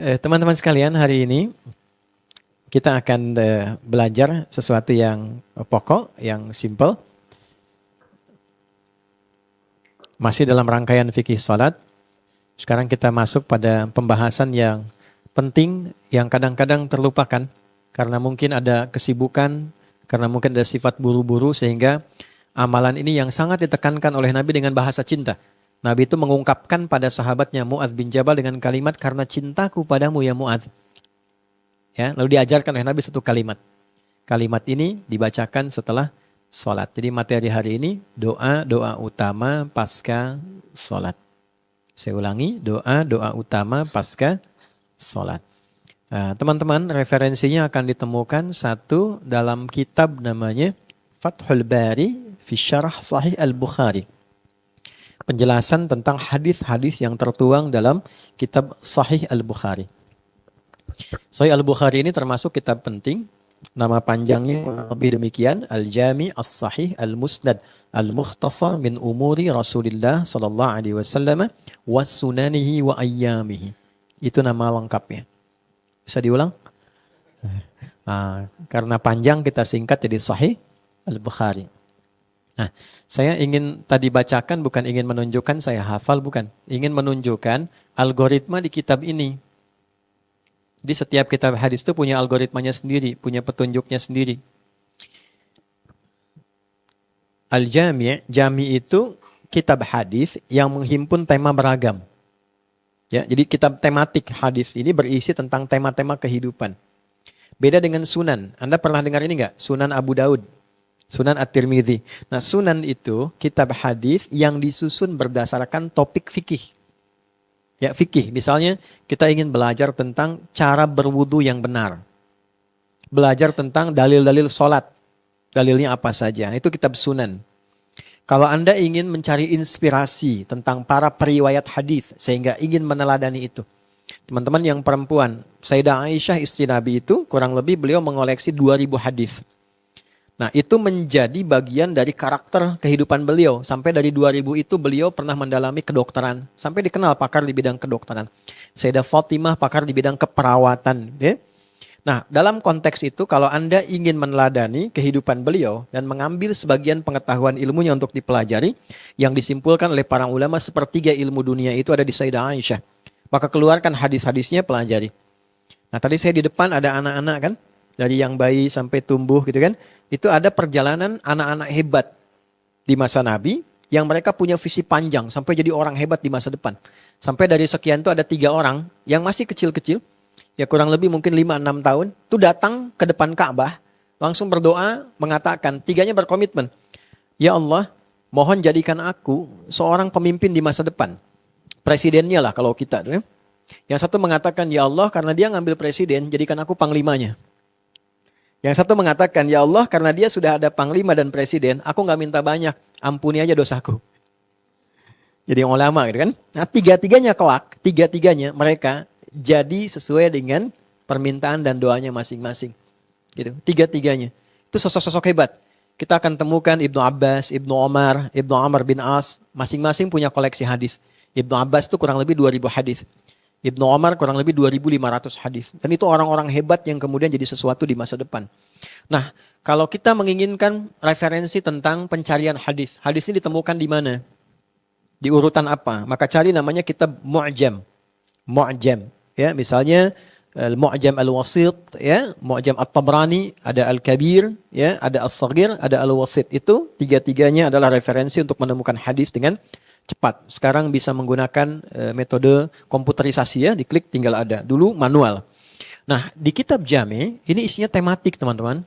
Teman-teman sekalian, hari ini kita akan belajar sesuatu yang pokok, yang simple. Masih dalam rangkaian fikih salat. Sekarang kita masuk pada pembahasan yang penting, yang kadang-kadang terlupakan. Karena mungkin ada kesibukan, karena mungkin ada sifat buru-buru, sehingga amalan ini yang sangat ditekankan oleh Nabi dengan bahasa cinta. Nabi itu mengungkapkan pada sahabatnya Mu'adz bin Jabal dengan kalimat, karena cintaku padamu ya Mu'adz. Ya, lalu diajarkan oleh Nabi satu kalimat. Kalimat ini dibacakan setelah sholat. Jadi materi hari ini doa utama pasca sholat. Saya ulangi, doa utama pasca sholat. Nah, teman-teman, referensinya akan ditemukan satu dalam kitab namanya Fathul Bari fi Syarah Sahih Al-Bukhari. Penjelasan tentang hadis-hadis yang tertuang dalam kitab Sahih Al-Bukhari. Sahih Al-Bukhari ini termasuk kitab penting. Nama panjangnya lebih demikian, Al-Jami' As-Sahih Al-Musnad Al-Mukhtasar min Umuri Rasulillah sallallahu alaihi wasallam wa sunanihi wa ayyamihi. Itu nama lengkapnya. Bisa diulang? Karena panjang kita singkat jadi Sahih Al-Bukhari. Nah, saya ingin tadi bacakan bukan ingin menunjukkan saya hafal, bukan. Ingin menunjukkan algoritma di kitab ini. Jadi setiap kitab hadis itu punya algoritmanya sendiri, punya petunjuknya sendiri. Al-Jami', Jami' itu kitab hadis yang menghimpun tema beragam. Ya, jadi kitab tematik hadis ini berisi tentang tema-tema kehidupan. Beda dengan Sunan. Anda pernah dengar ini enggak? Sunan Abu Daud, Sunan At-Tirmidzi. Nah, Sunan itu kitab hadis yang disusun berdasarkan topik fikih. Ya, fikih. Misalnya kita ingin belajar tentang cara berwudu yang benar. Belajar tentang dalil-dalil sholat. Dalilnya apa saja. Itu kitab Sunan. Kalau Anda ingin mencari inspirasi tentang para periwayat hadis sehingga ingin meneladani itu. Teman-teman yang perempuan, Sayyidah Aisyah istri Nabi itu kurang lebih beliau mengoleksi 2000 hadis. Nah, itu menjadi bagian dari karakter kehidupan beliau. Sampai dari 2000 itu beliau pernah mendalami kedokteran. Sampai dikenal pakar di bidang kedokteran. Sayyidah Fatimah pakar di bidang keperawatan. Ya. Nah, dalam konteks itu kalau Anda ingin meneladani kehidupan beliau dan mengambil sebagian pengetahuan ilmunya untuk dipelajari, yang disimpulkan oleh para ulama sepertiga ilmu dunia itu ada di Sayyidah Aisyah. Maka keluarkan hadis-hadisnya, pelajari. Nah, tadi saya di depan ada anak-anak kan. Dari yang bayi sampai tumbuh gitu kan. Itu ada perjalanan anak-anak hebat di masa Nabi yang mereka punya visi panjang sampai jadi orang hebat di masa depan. Sampai dari sekian itu ada 3 orang yang masih kecil-kecil. Ya kurang lebih mungkin 5-6 tahun. Itu datang ke depan Ka'bah. Langsung berdoa mengatakan, 3-nya berkomitmen. Ya Allah, mohon jadikan aku seorang pemimpin di masa depan. Presidennya lah kalau kita. Ya. Yang satu mengatakan, ya Allah karena dia ngambil presiden, jadikan aku panglimanya. Yang satu mengatakan, ya Allah karena dia sudah ada panglima dan presiden, aku gak minta banyak, ampuni aja dosaku. Jadi ulama gitu kan. Nah, tiga-tiganya kelak, tiga-tiganya mereka jadi sesuai dengan permintaan dan doanya masing-masing. Gitu. Tiga-tiganya. Itu sosok-sosok hebat. Kita akan temukan Ibnu Abbas, Ibnu Omar, Ibnu Amr bin As, masing-masing punya koleksi hadis. Ibnu Abbas itu kurang lebih 2000 hadis. Ibnu Omar kurang lebih 2500 hadis. Dan itu orang-orang hebat yang kemudian jadi sesuatu di masa depan. Nah, kalau kita menginginkan referensi tentang pencarian hadis, hadis ini ditemukan di mana? Di urutan apa? Maka cari namanya kitab Mu'jam. Mu'jam. Ya, misalnya Mu'jam Al-Wasit, ya, Mu'jam At-Tabrani, ada Al-Kabir, ya, ada As-Saghir, ada Al-Wasit. Itu tiga-tiganya adalah referensi untuk menemukan hadis dengan cepat. Sekarang bisa menggunakan metode komputerisasi ya, diklik tinggal ada. Dulu manual. Nah, di kitab Jami, ini isinya tematik teman-teman.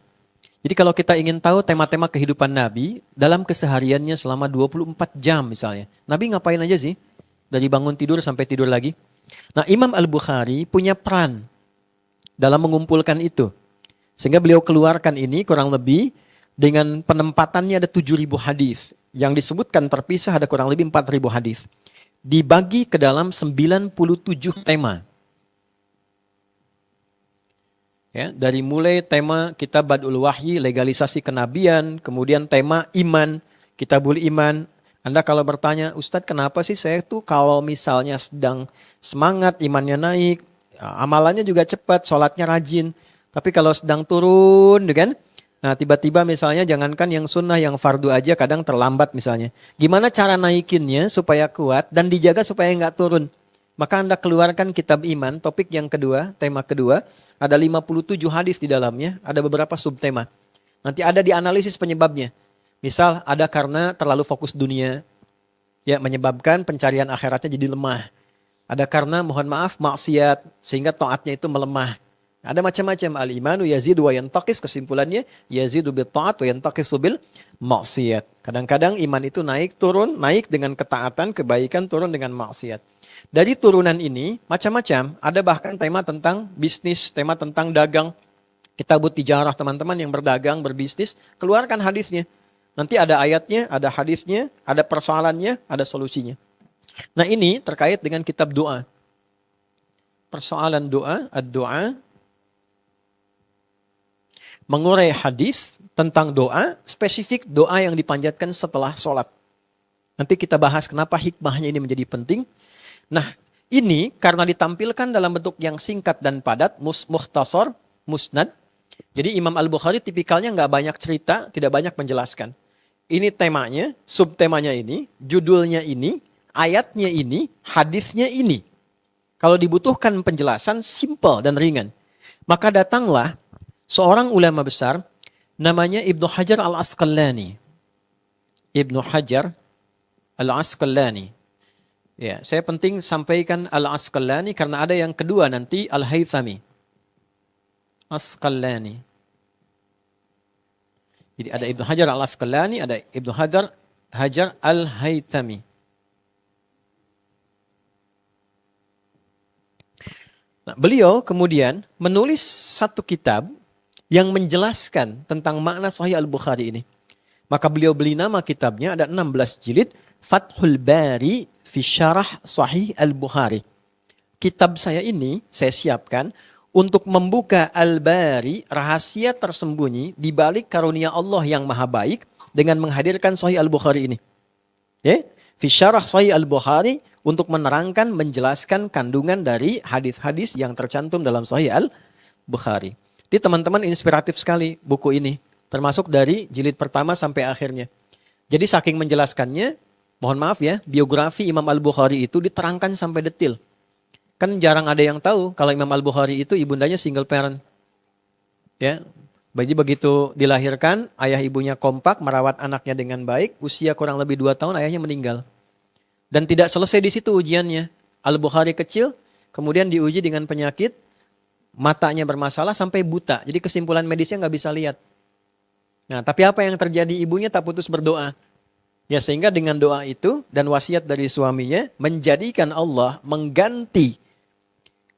Jadi kalau kita ingin tahu tema-tema kehidupan Nabi, dalam kesehariannya selama 24 jam misalnya. Nabi ngapain aja sih? Dari bangun tidur sampai tidur lagi. Nah, Imam Al-Bukhari punya peran dalam mengumpulkan itu. Sehingga beliau keluarkan ini kurang lebih dengan penempatannya ada 7000 hadis. Yang disebutkan terpisah ada kurang lebih 4000 hadis. Dibagi ke dalam 97 tema. Ya, dari mulai tema kitab Badul Wahyi, legalisasi kenabian, kemudian tema iman, Kitabul Iman. Anda kalau bertanya, Ustadz kenapa sih saya tuh kalau misalnya sedang semangat, imannya naik, amalannya juga cepat, sholatnya rajin. Tapi kalau sedang turun, kan? Nah, tiba-tiba misalnya jangankan yang sunnah, yang fardu aja kadang terlambat misalnya. Gimana cara naikinnya supaya kuat dan dijaga supaya nggak turun? Maka Anda keluarkan kitab iman, topik yang kedua, tema kedua. Ada 57 hadis di dalamnya, ada beberapa subtema. Nanti ada dianalisis penyebabnya. Misal ada karena terlalu fokus dunia, ya menyebabkan pencarian akhiratnya jadi lemah. Ada karena mohon maaf maksiat, sehingga taatnya itu melemah. Ada macam-macam. Al-imanu yazidu wa yantaqis, kesimpulannya yazidu bil ta'at wa yantaqisu bil maksiat. Kadang-kadang iman itu naik turun, naik dengan ketaatan, kebaikan, turun dengan maksiat. Dari turunan ini macam-macam. Ada bahkan tema tentang bisnis, tema tentang dagang. Kita buat tijarah, teman-teman yang berdagang, berbisnis, keluarkan hadisnya. Nanti ada ayatnya, ada hadisnya, ada persoalannya, ada solusinya. Nah, ini terkait dengan kitab doa. Persoalan doa, ad-doa, mengurai hadis tentang doa, spesifik doa yang dipanjatkan setelah sholat. Nanti kita bahas kenapa hikmahnya ini menjadi penting. Nah, ini karena ditampilkan dalam bentuk yang singkat dan padat, mukhtasar, musnad. Jadi Imam Al-Bukhari tipikalnya nggak banyak cerita, tidak banyak menjelaskan. Ini temanya, subtemanya ini, judulnya ini, ayatnya ini, hadisnya ini. Kalau dibutuhkan penjelasan, simple dan ringan. Maka datanglah seorang ulama besar, namanya Ibnu Hajar Al-Asqalani. Ibnu Hajar Al-Asqalani. Ya, saya penting sampaikan Al-Asqalani karena ada yang kedua nanti Al-Haythami. Asqalani. Jadi ada Ibnu Hajar Al-Asqalani, ada Ibnu Hajar Al-Haythami. Nah, beliau kemudian menulis satu kitab yang menjelaskan tentang makna Sahih Al-Bukhari ini. Maka beliau beli nama kitabnya, ada 16 jilid, Fathul Bari fi Syarah Sahih Al-Bukhari. Kitab saya ini saya siapkan untuk membuka Al-Bari, rahasia tersembunyi di balik karunia Allah yang maha baik dengan menghadirkan Sahih Al-Bukhari ini. Ya, fi Syarah Sahih Al-Bukhari untuk menerangkan, menjelaskan kandungan dari hadis-hadis yang tercantum dalam Sahih Al-Bukhari. Jadi teman-teman inspiratif sekali buku ini. Termasuk dari jilid pertama sampai akhirnya. Jadi saking menjelaskannya, mohon maaf ya, biografi Imam Al-Bukhari itu diterangkan sampai detil. Kan jarang ada yang tahu kalau Imam Al-Bukhari itu ibundanya single parent. Ya, jadi begitu dilahirkan, ayah ibunya kompak, merawat anaknya dengan baik, usia kurang lebih 2 tahun ayahnya meninggal. Dan tidak selesai di situ ujiannya. Al-Bukhari kecil, kemudian diuji dengan penyakit, matanya bermasalah sampai buta. Jadi kesimpulan medisnya nggak bisa lihat. Nah, tapi apa yang terjadi? Ibunya tak putus berdoa. Ya, sehingga dengan doa itu dan wasiat dari suaminya, menjadikan Allah mengganti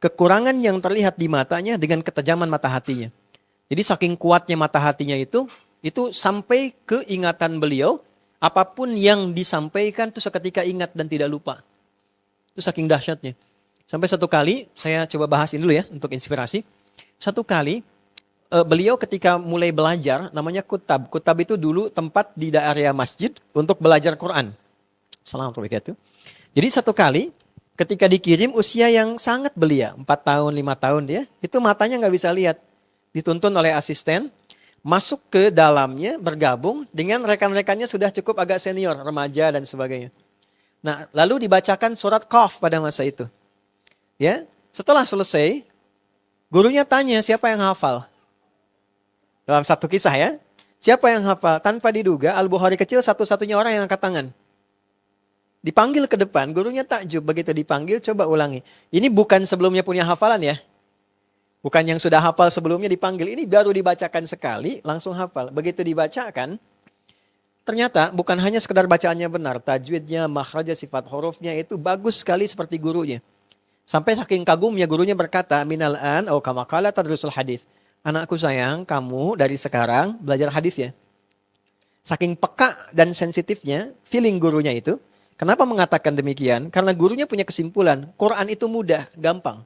kekurangan yang terlihat di matanya dengan ketajaman mata hatinya. Jadi saking kuatnya mata hatinya itu sampai ke ingatan beliau, apapun yang disampaikan itu seketika ingat dan tidak lupa. Itu saking dahsyatnya. Sampai satu kali, saya coba bahasin dulu ya untuk inspirasi. Satu kali, beliau ketika mulai belajar, namanya kutab. Kutab itu dulu tempat di area masjid untuk belajar Quran. Assalamualaikum warahmatullahi wabarakatuh. Jadi satu kali, ketika dikirim usia yang sangat belia, 4 tahun, 5 tahun dia, itu matanya nggak bisa lihat. Dituntun oleh asisten, masuk ke dalamnya, bergabung dengan rekan-rekannya sudah cukup agak senior, remaja dan sebagainya. Nah, lalu dibacakan surat Qaf pada masa itu. Ya, setelah selesai, gurunya tanya siapa yang hafal. Dalam satu kisah ya, siapa yang hafal? Tanpa diduga, Al-Bukhari kecil satu-satunya orang yang angkat tangan. Dipanggil ke depan, gurunya takjub. Begitu dipanggil, coba ulangi. Ini bukan sebelumnya punya hafalan ya. Bukan yang sudah hafal sebelumnya dipanggil. Ini baru dibacakan sekali, langsung hafal. Begitu dibacakan, ternyata bukan hanya sekedar bacaannya benar. Tajwidnya, makhrajnya, sifat hurufnya itu bagus sekali seperti gurunya. Sampai saking kagumnya gurunya berkata, minal an au kama qala tadrusul hadis. Anakku sayang, kamu dari sekarang belajar hadis ya. Saking peka dan sensitifnya feeling gurunya itu. Kenapa mengatakan demikian? Karena gurunya punya kesimpulan, Quran itu mudah, gampang.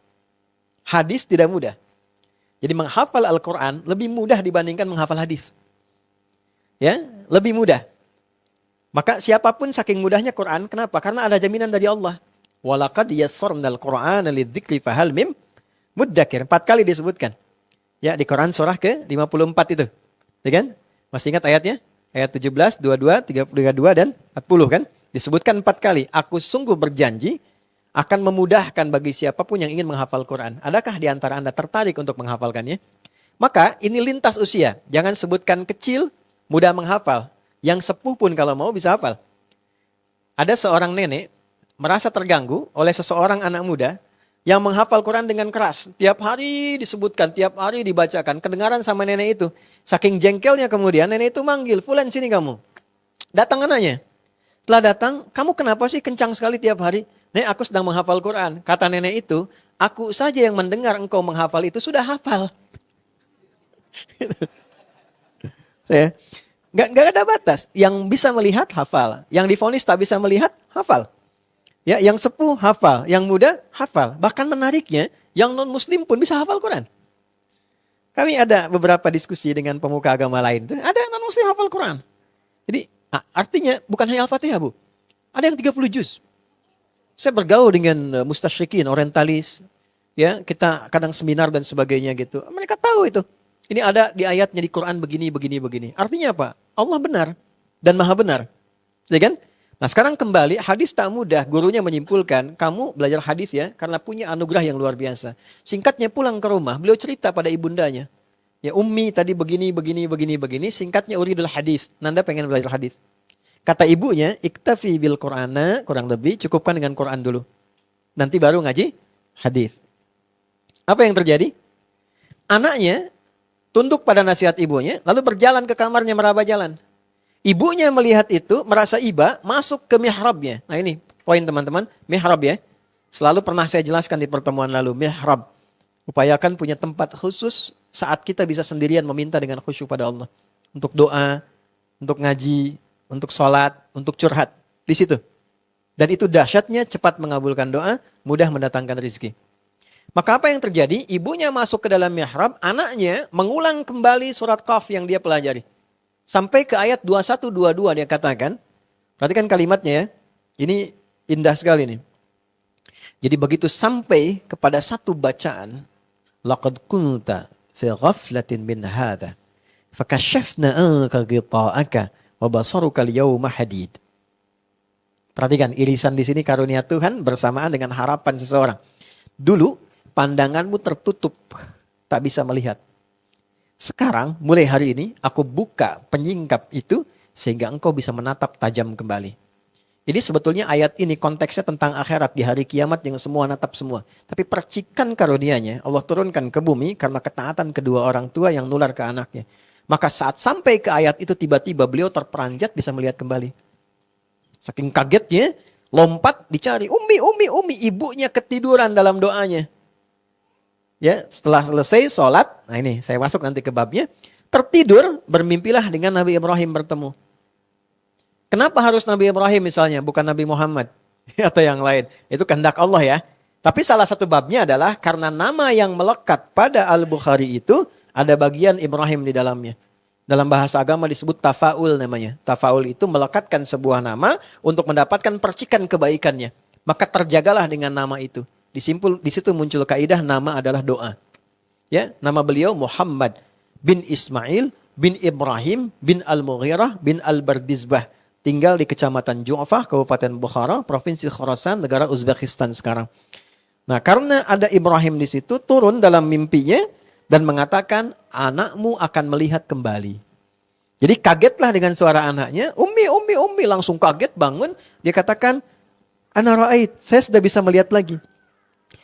Hadis tidak mudah. Jadi menghafal Al-Quran lebih mudah dibandingkan menghafal hadis. Ya, lebih mudah. Maka siapapun saking mudahnya Quran, kenapa? Karena ada jaminan dari Allah. Walaqad yassarnal Qur'ana lidzikri fahal mim Muddakir, 4 kali disebutkan. Ya, di Quran surah ke-54 itu. Ya kan? Masih ingat ayatnya? Ayat 17, 22, 32 dan 40 kan? Disebutkan 4 kali. Aku sungguh berjanji akan memudahkan bagi siapapun yang ingin menghafal Quran. Adakah di antara Anda tertarik untuk menghafalkannya? Maka ini lintas usia. Jangan sebutkan kecil, mudah menghafal. Yang sepuh pun kalau mau bisa hafal. Ada seorang nenek merasa terganggu oleh seseorang anak muda yang menghafal Quran dengan keras. Tiap hari disebutkan, tiap hari dibacakan. Kedengaran sama nenek itu. Saking jengkelnya kemudian nenek itu manggil, "Fulan, sini kamu." Datang anaknya. Setelah datang, "Kamu kenapa sih kencang sekali tiap hari?" "Nek, aku sedang menghafal Quran." Kata nenek itu, "Aku saja yang mendengar engkau menghafal itu sudah hafal." Ya. Nggak ada batas. Yang bisa melihat, hafal. Yang divonis tak bisa melihat, hafal. Ya, yang sepuh, hafal. Yang muda, hafal. Bahkan menariknya, yang non-muslim pun bisa hafal Quran. Kami ada beberapa diskusi dengan pemuka agama lain. Ada non-muslim hafal Quran. Jadi, artinya bukan hanya Al-Fatihah, Bu. Ada yang 30 juz. Saya bergaul dengan mustasyrikin, orientalis. Ya, kita kadang seminar dan sebagainya gitu. Mereka tahu itu. Ini ada di ayatnya di Quran begini, begini, begini. Artinya apa? Allah benar dan maha benar. Ya kan? Nah sekarang kembali, hadis tak mudah. Gurunya menyimpulkan, kamu belajar hadis ya, karena punya anugerah yang luar biasa. Singkatnya pulang ke rumah, beliau cerita pada ibundanya. Ya Ummi tadi begini, begini, begini, begini. Singkatnya uridul hadis. Nanda pengen belajar hadis. Kata ibunya, iktafi bil Qur'ana, kurang lebih, cukupkan dengan Quran dulu. Nanti baru ngaji hadis. Apa yang terjadi? Anaknya tunduk pada nasihat ibunya, lalu berjalan ke kamarnya meraba jalan. Ibunya melihat itu, merasa iba, masuk ke mihrabnya. Nah ini poin teman-teman, mihrab ya. Selalu pernah saya jelaskan di pertemuan lalu, mihrab. Upayakan punya tempat khusus saat kita bisa sendirian meminta dengan khusyuk pada Allah. Untuk doa, untuk ngaji, untuk sholat, untuk curhat. Di situ. Dan itu dahsyatnya cepat mengabulkan doa, mudah mendatangkan rezeki. Maka apa yang terjadi? Ibunya masuk ke dalam mihrab, anaknya mengulang kembali surat Qaf yang dia pelajari. Sampai ke ayat 21-22 dia katakan, perhatikan kalimatnya ya, ini indah sekali nih. Jadi begitu sampai kepada satu bacaan, laqad kunta fi ghaflatin min hadha, fakashafna anka ghita'aka wa basaruka al-yawma hadid. Perhatikan irisan di sini karunia Tuhan bersamaan dengan harapan seseorang. Dulu pandanganmu tertutup, tak bisa melihat. Sekarang, mulai hari ini, aku buka penyingkap itu, sehingga engkau bisa menatap tajam kembali. Jadi sebetulnya ayat ini konteksnya tentang akhirat, di hari kiamat yang semua natap semua. Tapi percikan karunianya, Allah turunkan ke bumi, karena ketaatan kedua orang tua yang nular ke anaknya. Maka saat sampai ke ayat itu, tiba-tiba beliau terperanjat bisa melihat kembali. Saking kagetnya, lompat dicari, Ummi, ibunya ketiduran dalam doanya. Ya, setelah selesai sholat, nah ini saya masuk nanti ke babnya, tertidur bermimpilah dengan Nabi Ibrahim bertemu. Kenapa harus Nabi Ibrahim misalnya, bukan Nabi Muhammad atau yang lain? Itu kehendak Allah ya. Tapi salah satu babnya adalah karena nama yang melekat pada Al-Bukhari itu ada bagian Ibrahim di dalamnya. Dalam bahasa agama disebut tafaul namanya. Tafaul itu melekatkan sebuah nama untuk mendapatkan percikan kebaikannya. Maka terjagalah dengan nama itu. Di situ muncul kaidah nama adalah doa. Ya, nama beliau Muhammad bin Ismail bin Ibrahim bin Al-Mughirah bin Al-Bardizbah. Tinggal di Kecamatan Ju'fah, Kabupaten Bukhara, Provinsi Khorasan, negara Uzbekistan sekarang. Nah, karena ada Ibrahim di situ, turun dalam mimpinya dan mengatakan, anakmu akan melihat kembali. Jadi kagetlah dengan suara anaknya, Ummi, langsung kaget bangun. Dia katakan, ana ra'ait, saya sudah bisa melihat lagi.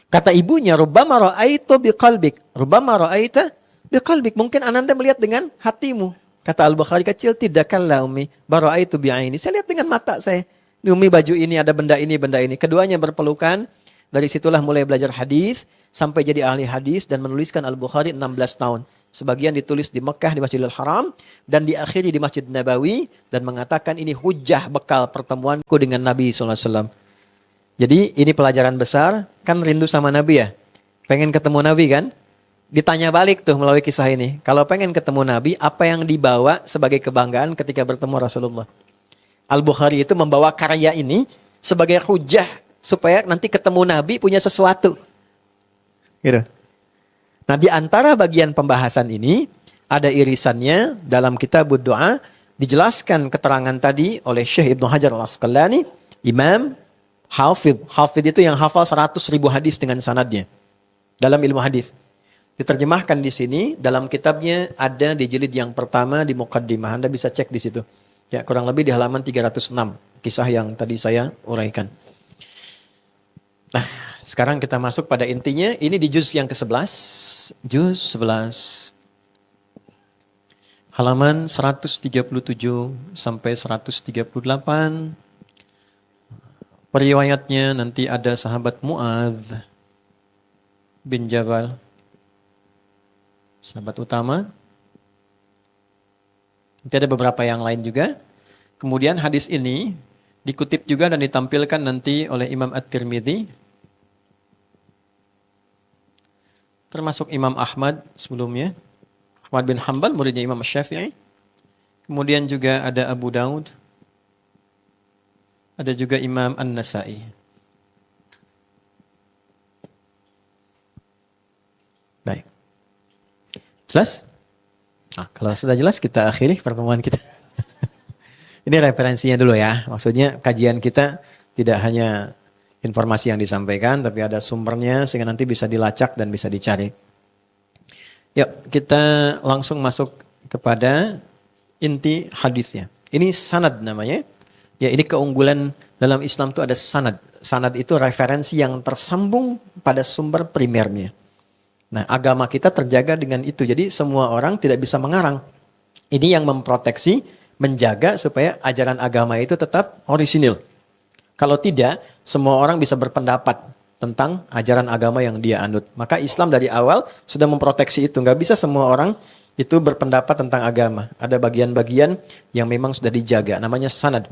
Kata ibunya, rubbama ra'aitu biqalbik. Rubbama ra'aita biqalbik. Mungkin ananda melihat dengan hatimu. Kata Al-Bukhari, kecil, tidakkanlah Ummi. Bara'aitu bi'aini. Saya lihat dengan mata saya. Di Ummi baju ini, ada benda ini, benda ini. Keduanya berpelukan. Dari situlah mulai belajar hadis. Sampai jadi ahli hadis dan menuliskan Al-Bukhari 16 tahun. Sebagian ditulis di Mekah, di Masjidil Haram. Dan diakhiri di Masjid Nabawi. Dan mengatakan ini hujah bekal pertemuanku dengan Nabi SAW. Jadi ini pelajaran besar, kan rindu sama Nabi ya? Pengen ketemu Nabi kan? Ditanya balik tuh melalui kisah ini. Kalau pengen ketemu Nabi, apa yang dibawa sebagai kebanggaan ketika bertemu Rasulullah? Al-Bukhari itu membawa karya ini sebagai hujah supaya nanti ketemu Nabi punya sesuatu. Gitu. Nah, di antara bagian pembahasan ini ada irisannya dalam kitab doa dijelaskan keterangan tadi oleh Syekh Ibnu Hajar Al-Asqalani, Imam Hafidh. Hafidh itu yang hafal 100.000 hadis dengan sanadnya dalam ilmu hadis. Diterjemahkan di sini dalam kitabnya, ada di jilid yang pertama di Muqaddimah. Anda bisa cek di situ. Ya, kurang lebih di halaman 306 kisah yang tadi saya uraikan. Nah, sekarang kita masuk pada intinya. Ini di juz yang ke-11. Juz 11. Halaman 137 sampai 138. Periwayatnya nanti ada sahabat Mu'adz bin Jabal, sahabat utama. Nanti ada beberapa yang lain juga. Kemudian hadis ini dikutip juga dan ditampilkan nanti oleh Imam At-Tirmidzi, termasuk Imam Ahmad sebelumnya. Ahmad bin Hanbal, muridnya Imam Syafi'i. Kemudian juga ada Abu Daud. Ada juga Imam An-Nasa'i. Baik. Jelas? Nah, kalau sudah jelas kita akhiri pertemuan kita. Ini referensinya dulu ya. Maksudnya kajian kita tidak hanya informasi yang disampaikan, tapi ada sumbernya sehingga nanti bisa dilacak dan bisa dicari. Yuk, kita langsung masuk kepada inti hadisnya. Ini sanad namanya. Ya, ini keunggulan dalam Islam itu ada sanad. Sanad itu referensi yang tersambung pada sumber primernya. Nah, agama kita terjaga dengan itu. Jadi semua orang tidak bisa mengarang. Ini yang memproteksi, menjaga supaya ajaran agama itu tetap orisinil. Kalau tidak, semua orang bisa berpendapat tentang ajaran agama yang dia anut. Maka Islam dari awal sudah memproteksi itu. Nggak bisa semua orang itu berpendapat tentang agama. Ada bagian-bagian yang memang sudah dijaga. Namanya sanad.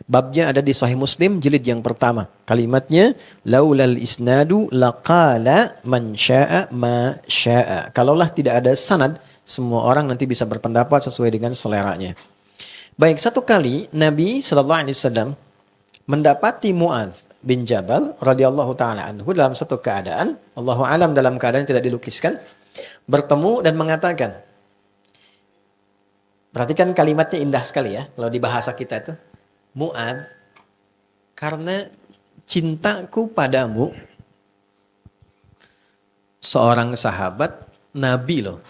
Babnya ada di Sahih Muslim jilid yang pertama. Kalimatnya, laulal isnadu laqala man syaa ma syaa. Kalaulah tidak ada sanad, semua orang nanti bisa berpendapat sesuai dengan seleranya. Baik, satu kali Nabi SAW mendapati Mu'adz bin Jabal radhiyallahu taala anhu dalam satu keadaan, Allahu alam dalam keadaan tidak dilukiskan, bertemu dan mengatakan, perhatikan kalimatnya indah sekali ya, kalau di bahasa kita itu, Mu'adz, karena cintaku padamu, seorang sahabat Nabi loh,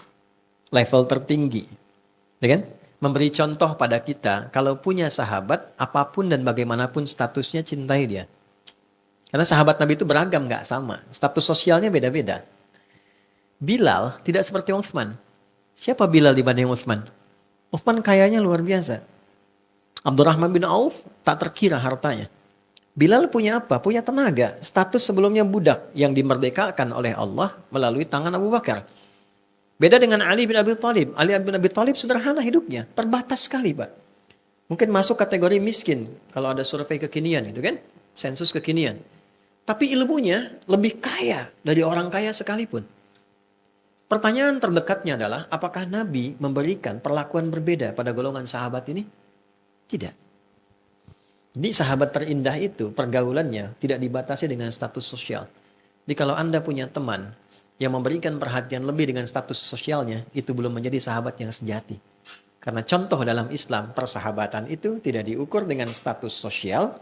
level tertinggi, ya kan? Memberi contoh pada kita, kalau punya sahabat, apapun dan bagaimanapun statusnya, cintai dia. Karena sahabat Nabi itu beragam, gak sama. Status sosialnya beda-beda. Bilal tidak seperti Utsman. Siapa Bilal dibanding Utsman? Utsman kayanya luar biasa. Abdurrahman bin Auf tak terkira hartanya. Bilal punya apa? Punya tenaga. Status sebelumnya budak yang dimerdekakan oleh Allah melalui tangan Abu Bakar. Beda dengan Ali bin Abi Thalib. Ali bin Abi Thalib sederhana hidupnya. Terbatas sekali, Pak. Mungkin masuk kategori miskin. Kalau ada survei kekinian gitu kan. Sensus kekinian. Tapi ilmunya lebih kaya dari orang kaya sekalipun. Pertanyaan terdekatnya adalah, apakah Nabi memberikan perlakuan berbeda pada golongan sahabat ini? Tidak. Di sahabat terindah itu, pergaulannya tidak dibatasi dengan status sosial. Jadi kalau Anda punya teman yang memberikan perhatian lebih dengan status sosialnya, itu belum menjadi sahabat yang sejati. Karena contoh dalam Islam, persahabatan itu tidak diukur dengan status sosial,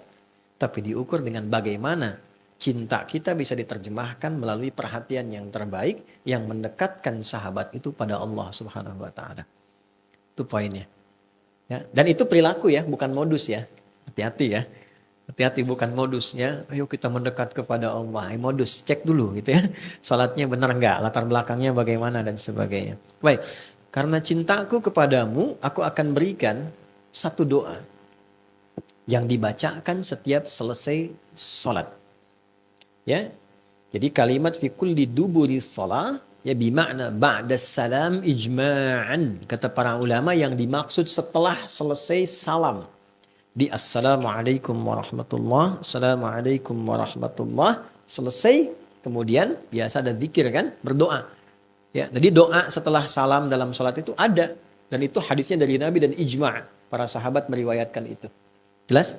tapi diukur dengan bagaimana cinta kita bisa diterjemahkan melalui perhatian yang terbaik yang mendekatkan sahabat itu pada Allah Subhanahu wa taala. Itu poinnya. Ya, dan itu perilaku ya, bukan modus ya. Hati-hati ya. Hati-hati, bukan modusnya. Ayo kita mendekat kepada Allah. Modus, cek dulu gitu ya. Salatnya benar enggak, latar belakangnya bagaimana dan sebagainya. Baik, karena cintaku kepadamu, aku akan berikan satu doa yang dibacakan setiap selesai salat. Ya. Jadi kalimat fi kulli duburi shalah ya bimakna ba'da salam ijma'an. Kata para ulama yang dimaksud setelah selesai salam. Di assalamualaikum warahmatullah, assalamualaikum warahmatullah, selesai, kemudian biasa ada zikir kan, berdoa. Ya, jadi doa setelah salam dalam sholat itu ada. Dan itu hadisnya dari Nabi dan ijma'. Para sahabat meriwayatkan itu. Jelas?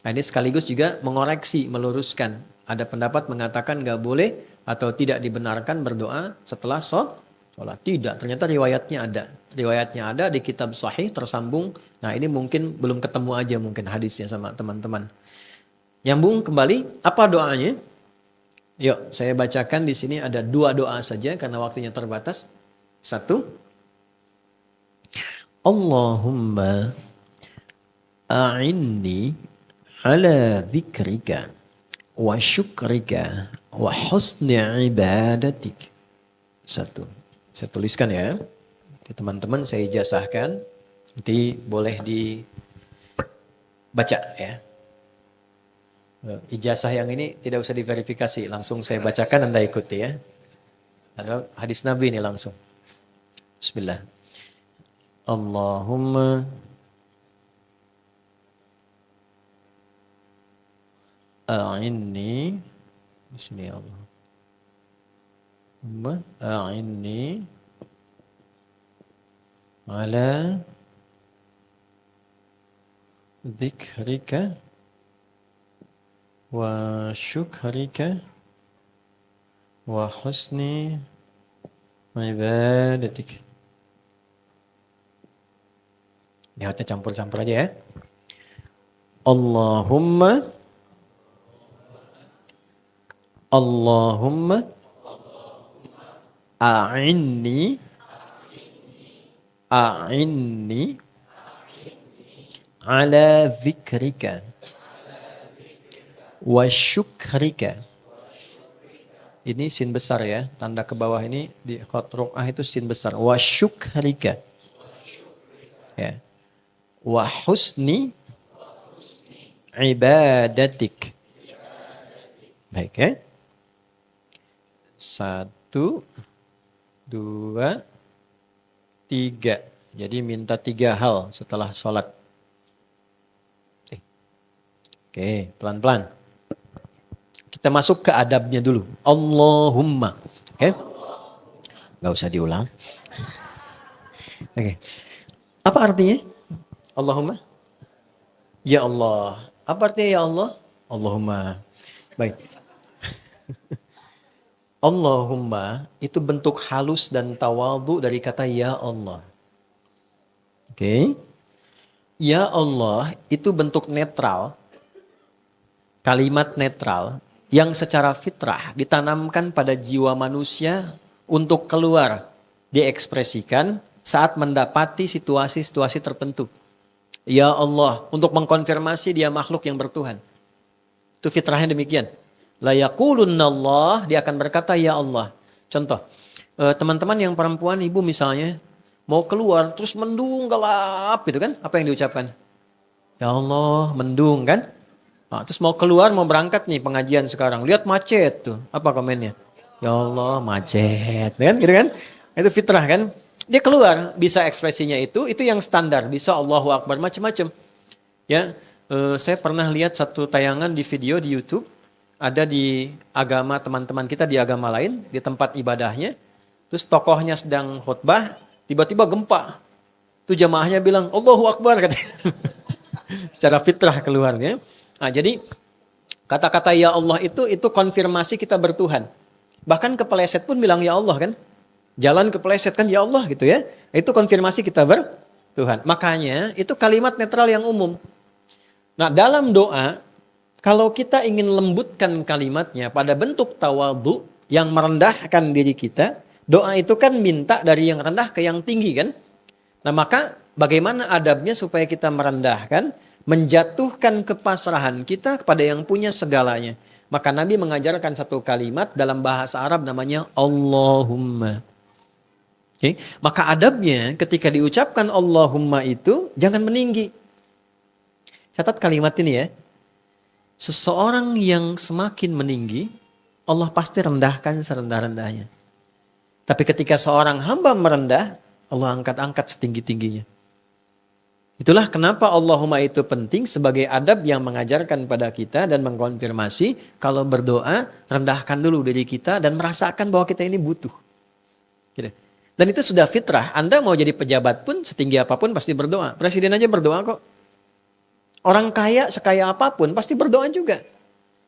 Nah, ini sekaligus juga mengoreksi, meluruskan Ada pendapat mengatakan nggak boleh atau tidak dibenarkan berdoa setelah sholat. Tidak, ternyata riwayatnya ada. Riwayatnya ada di kitab sahih tersambung. Nah ini mungkin belum ketemu aja mungkin hadisnya sama teman-teman. Nyambung kembali, apa doanya? Yuk, saya bacakan di sini ada 2 doa saja karena waktunya terbatas. 1. Allahumma a'inni ala dzikrika wa syukrika wa husni ibadatik. 1. Saya tuliskan ya. Teman-teman saya ijazahkan. Nanti boleh dibaca ya. Ijazah yang ini tidak usah diverifikasi, langsung saya bacakan, Anda ikuti ya. Ada hadis Nabi ini langsung. Bismillah. Allahumma a'inni bismillah. Allahumma a'inni ala dzikrika wa syukrika wa husni ibadatik. Lihatnya campur-campur aja ya. Allahumma a'inni ala dzikrika wa syukrika. Ini sin besar ya, tanda ke bawah ini di khat ruqah itu sin besar. Wa syukrika. Ya. Wa husni ibadatik. Baik ya. 1, 2, 3. Jadi minta 3 hal setelah sholat. Oke, pelan-pelan. Kita masuk ke adabnya dulu. Allahumma. Oke. Gak usah diulang. Oke. Apa artinya? Allahumma. Ya Allah. Apa artinya ya Allah? Allahumma. Baik. Allahumma itu bentuk halus dan tawadhu dari kata ya Allah. Oke. Ya Allah itu bentuk netral. Kalimat netral yang secara fitrah ditanamkan pada jiwa manusia untuk keluar, diekspresikan saat mendapati situasi-situasi tertentu. Ya Allah, untuk mengkonfirmasi dia makhluk yang bertuhan. Itu fitrahnya demikian. La yaqulunallah, dia akan berkata ya Allah. Contoh, teman-teman yang perempuan, ibu misalnya, mau keluar terus mendung gelap gitu kan. Apa yang diucapkan? Ya Allah, mendung kan. Nah, terus mau keluar, mau berangkat nih pengajian sekarang. Lihat macet tuh. Apa komennya? Ya Allah, macet. Kan? Gitu kan? Itu fitrah kan? Dia keluar, bisa ekspresinya itu yang standar. Bisa Allahu Akbar, macam-macam. Ya, saya pernah lihat satu tayangan di video di YouTube. Ada di agama teman-teman kita di agama lain, di tempat ibadahnya. Terus tokohnya sedang khutbah, tiba-tiba gempa. Tuh jamaahnya bilang, Allahu Akbar. Katanya. Secara fitrah keluarnya. Nah, jadi kata-kata ya Allah itu konfirmasi kita bertuhan. Bahkan kepeleset pun bilang ya Allah kan. Jalan kepeleset kan ya Allah gitu ya. Itu konfirmasi kita bertuhan. Makanya itu kalimat netral yang umum. Nah, dalam doa kalau kita ingin lembutkan kalimatnya pada bentuk tawadhu yang merendahkan diri kita, doa itu kan minta dari yang rendah ke yang tinggi kan. Nah, maka bagaimana adabnya supaya kita merendahkan, menjatuhkan kepasrahan kita kepada yang punya segalanya. Maka Nabi mengajarkan satu kalimat dalam bahasa Arab namanya Allahumma. Okay. Maka adabnya ketika diucapkan Allahumma itu jangan meninggi. Catat kalimat ini ya. Seseorang yang semakin meninggi, Allah pasti rendahkan serendah-rendahnya. Tapi ketika seorang hamba merendah, Allah angkat-angkat setinggi-tingginya. Itulah kenapa Allahumma itu penting sebagai adab yang mengajarkan pada kita dan mengkonfirmasi kalau berdoa rendahkan dulu diri kita dan merasakan bahwa kita ini butuh. Gitu. Dan itu sudah fitrah. Anda mau jadi pejabat pun setinggi apapun pasti berdoa. Presiden aja berdoa kok. Orang kaya sekaya apapun pasti berdoa juga.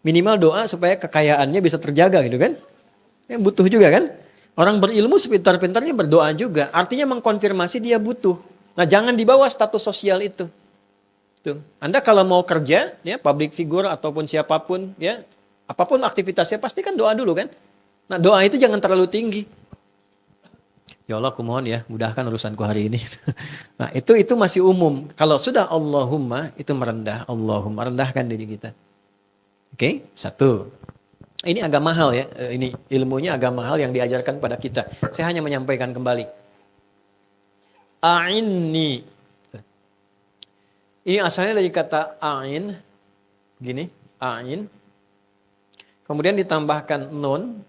Minimal doa supaya kekayaannya bisa terjaga gitu kan. Ya, butuh juga kan. Orang berilmu sepintar-pintarnya berdoa juga. Artinya mengkonfirmasi dia butuh. Nah jangan dibawa status sosial itu. Tuh. Anda kalau mau kerja, ya public figure ataupun siapapun, ya apapun aktivitasnya pasti kan doa dulu kan. Nah doa itu jangan terlalu tinggi. Ya Allah, aku mohon ya, mudahkan urusanku hari ini. Nah, itu masih umum. Kalau sudah Allahumma, itu merendah. Allahumma, rendahkan diri kita. Oke, satu. Ini agak mahal ya. Ini ilmunya agak mahal yang diajarkan pada kita. Saya hanya menyampaikan kembali. A'inni. Ini asalnya dari kata a'in. Gini, a'in. Kemudian ditambahkan nun.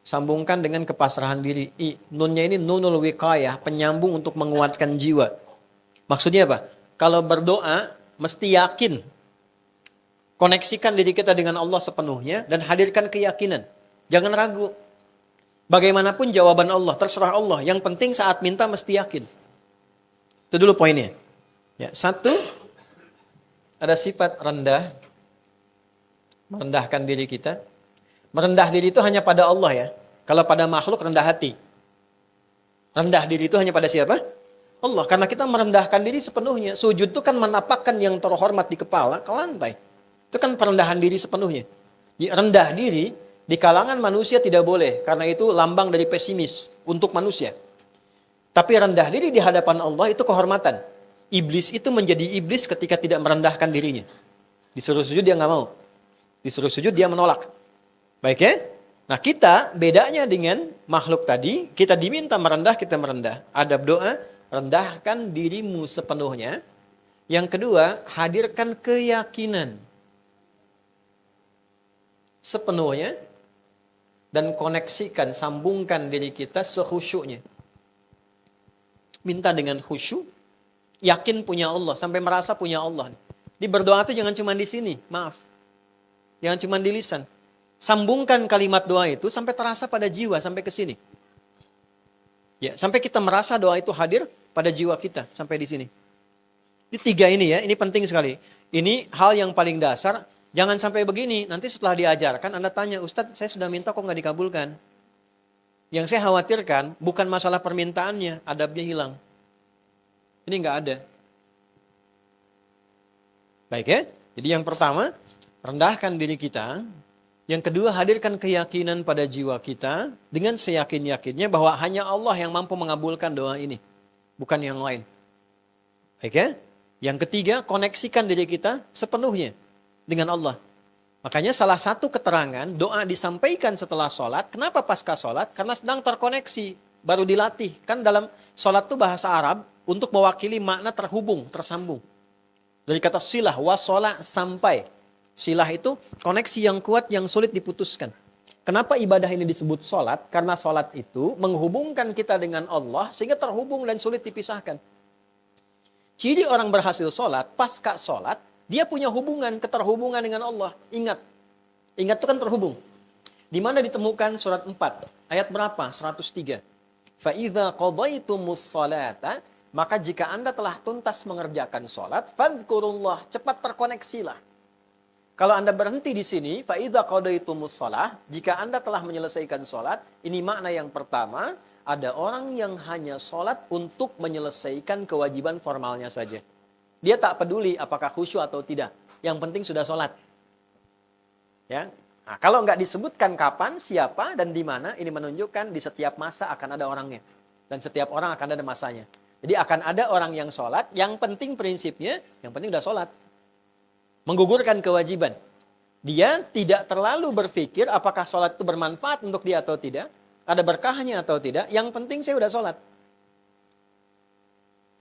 Sambungkan dengan kepasrahan diri. Nunnya ini nunul wiqayah, penyambung untuk menguatkan jiwa. Maksudnya apa? Kalau berdoa, mesti yakin. Koneksikan diri kita dengan Allah sepenuhnya dan hadirkan keyakinan. Jangan ragu. Bagaimanapun jawaban Allah, terserah Allah. Yang penting saat minta mesti yakin. Itu dulu poinnya. Ya, satu, ada sifat rendah. Merendahkan diri kita. Merendah diri itu hanya pada Allah ya. Kalau pada makhluk rendah hati. Rendah diri itu hanya pada siapa? Allah. Karena kita merendahkan diri sepenuhnya. Sujud itu kan menapakkan yang terhormat di kepala ke lantai. Itu kan perendahan diri sepenuhnya. Rendah diri di kalangan manusia tidak boleh. Karena itu lambang dari pesimis untuk manusia. Tapi rendah diri di hadapan Allah itu kehormatan. Iblis itu menjadi iblis ketika tidak merendahkan dirinya. Disuruh sujud dia nggak mau. Disuruh sujud dia menolak. Baik ya? Nah kita bedanya dengan makhluk tadi, kita diminta merendah, kita merendah. Adab doa, rendahkan dirimu sepenuhnya. Yang kedua, hadirkan keyakinan sepenuhnya dan koneksikan, sambungkan diri kita sekhusyuknya. Minta dengan khusyuk, yakin punya Allah, sampai merasa punya Allah. Di berdoa itu jangan cuma di sini, maaf. Jangan cuma di lisan. Sambungkan kalimat doa itu sampai terasa pada jiwa, sampai ke sini. Ya, sampai kita merasa doa itu hadir pada jiwa kita, sampai di sini. Di tiga ini ya, ini penting sekali. Ini hal yang paling dasar, jangan sampai begini. Nanti setelah diajarkan, Anda tanya, Ustadz saya sudah minta kok nggak dikabulkan. Yang saya khawatirkan, bukan masalah permintaannya, adabnya hilang. Ini nggak ada. Baik ya, jadi yang pertama, rendahkan diri kita. Yang kedua, hadirkan keyakinan pada jiwa kita dengan seyakin-yakinnya bahwa hanya Allah yang mampu mengabulkan doa ini. Bukan yang lain. Baik ya? Yang ketiga, koneksikan diri kita sepenuhnya dengan Allah. Makanya salah satu keterangan doa disampaikan setelah sholat. Kenapa pasca sholat? Karena sedang terkoneksi. Baru dilatih. Kan dalam sholat itu bahasa Arab untuk mewakili makna terhubung, tersambung. Dari kata silah, wasolah, sampai. Silah itu koneksi yang kuat yang sulit diputuskan. Kenapa ibadah ini disebut sholat? Karena sholat itu menghubungkan kita dengan Allah sehingga terhubung dan sulit dipisahkan. Ciri orang berhasil sholat, pasca sholat, dia punya hubungan, keterhubungan dengan Allah. Ingat itu kan terhubung. Di mana ditemukan surat 4, ayat berapa? 103. فَإِذَا قَضَيْتُمُ الصَّلَاةَ Maka jika Anda telah tuntas mengerjakan sholat, fadhkurullah, cepat terkoneksilah. Kalau Anda berhenti di sini, فَإِذَا قَضَيْتُمُ الصَّلَاةَ Jika Anda telah menyelesaikan sholat, ini makna yang pertama, ada orang yang hanya sholat untuk menyelesaikan kewajiban formalnya saja. Dia tak peduli apakah khusyuk atau tidak. Yang penting sudah sholat. Ya. Nah, kalau nggak disebutkan kapan, siapa, dan di mana, ini menunjukkan di setiap masa akan ada orangnya. Dan setiap orang akan ada masanya. Jadi akan ada orang yang sholat, yang penting prinsipnya, yang penting udah sholat. Menggugurkan kewajiban. Dia tidak terlalu berpikir apakah sholat itu bermanfaat untuk dia atau tidak. Ada berkahnya atau tidak. Yang penting saya udah sholat.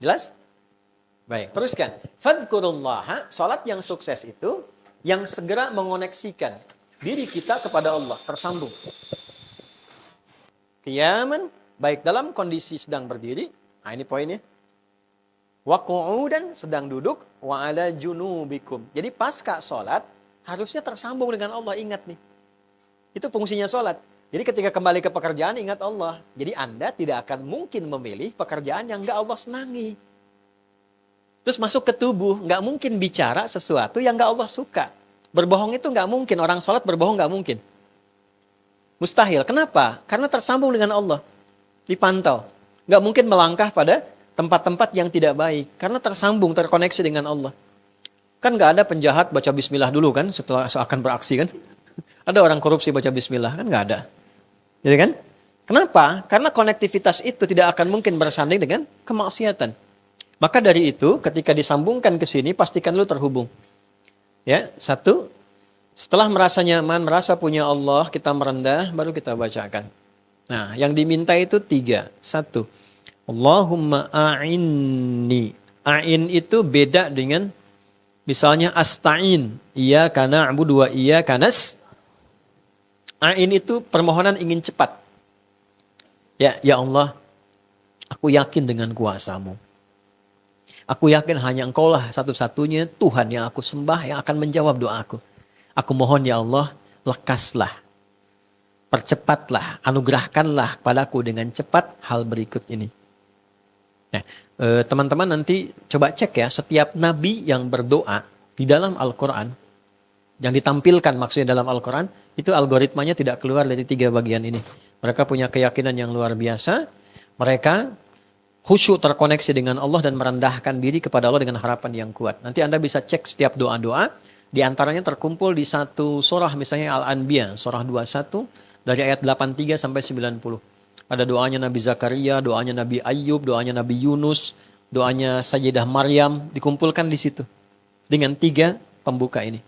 Jelas? Baik, teruskan. Fadhkurullaha, sholat yang sukses itu, yang segera mengoneksikan diri kita kepada Allah, tersambung. Qiyaman, baik dalam kondisi sedang berdiri. Nah ini poinnya. Wa qu'udan, sedang duduk, wa ala junubikum. Jadi pasca sholat, harusnya tersambung dengan Allah, ingat nih. Itu fungsinya sholat. Jadi ketika kembali ke pekerjaan, ingat Allah. Jadi Anda tidak akan mungkin memilih pekerjaan yang nggak Allah senangi. Terus masuk ke tubuh, nggak mungkin bicara sesuatu yang nggak Allah suka. Berbohong itu nggak mungkin. Orang sholat berbohong nggak mungkin. Mustahil. Kenapa? Karena tersambung dengan Allah. Dipantau. Nggak mungkin melangkah pada tempat-tempat yang tidak baik. Karena tersambung, terkoneksi dengan Allah. Kan nggak ada penjahat baca bismillah dulu kan setelah akan beraksi kan. Ada orang korupsi baca bismillah kan nggak ada. Jadi kan? Kenapa? Karena konektivitas itu tidak akan mungkin bersanding dengan kemaksiatan. Maka dari itu ketika disambungkan ke sini pastikan lu terhubung. Ya, satu, setelah merasa nyaman, merasa punya Allah, kita merendah, baru kita bacakan. Nah, yang diminta itu 3. 1, Allahumma a'inni. A'in itu beda dengan misalnya asta'in. Iyyaka na'budu wa iyyaka nas. A'in itu permohonan ingin cepat. Ya Allah, aku yakin dengan kuasa-Mu. Aku yakin hanya Engkau-lah satu-satunya Tuhan yang aku sembah yang akan menjawab doaku. Aku mohon ya Allah, lekaslah, percepatlah, anugerahkanlah kepadaku dengan cepat hal berikut ini. Nah, teman-teman nanti coba cek ya, setiap nabi yang berdoa di dalam Al-Quran, yang ditampilkan maksudnya dalam Al-Quran, itu algoritmanya tidak keluar dari 3 bagian ini. Mereka punya keyakinan yang luar biasa, mereka khusyuk terkoneksi dengan Allah dan merendahkan diri kepada Allah dengan harapan yang kuat. Nanti Anda bisa cek setiap doa-doa. Di antaranya terkumpul di satu surah misalnya Al-Anbiya. Surah 21 dari ayat 83 sampai 90. Ada doanya Nabi Zakaria, doanya Nabi Ayyub, doanya Nabi Yunus, doanya Sayyidah Maryam. Dikumpulkan di situ. Dengan 3 pembuka ini.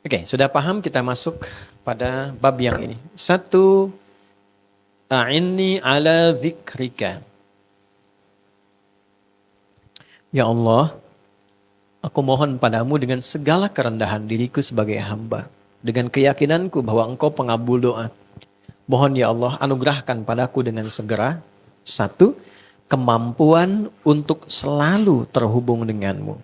Oke, sudah paham kita masuk pada bab yang ini. 1. A'inni ala dzikrika. Ya Allah, aku mohon padamu dengan segala kerendahan diriku sebagai hamba. Dengan keyakinanku bahwa Engkau pengabul doa. Mohon ya Allah, anugerahkan padaku dengan segera. 1, kemampuan untuk selalu terhubung denganmu.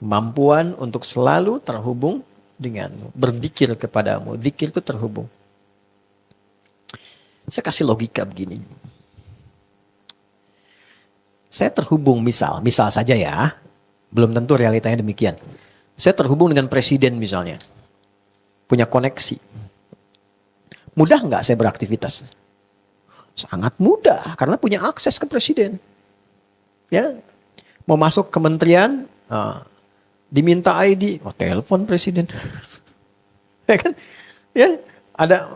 Kemampuan untuk selalu terhubung denganmu. Berzikir kepadamu. Zikir itu terhubung. Saya kasih logika begini. Saya terhubung misal saja ya, belum tentu realitanya demikian. Saya terhubung dengan presiden misalnya, punya koneksi. Mudah nggak saya beraktivitas? Sangat mudah, karena punya akses ke presiden. Ya, mau masuk kementerian, diminta ID, telepon presiden. Ya kan? Ya, ada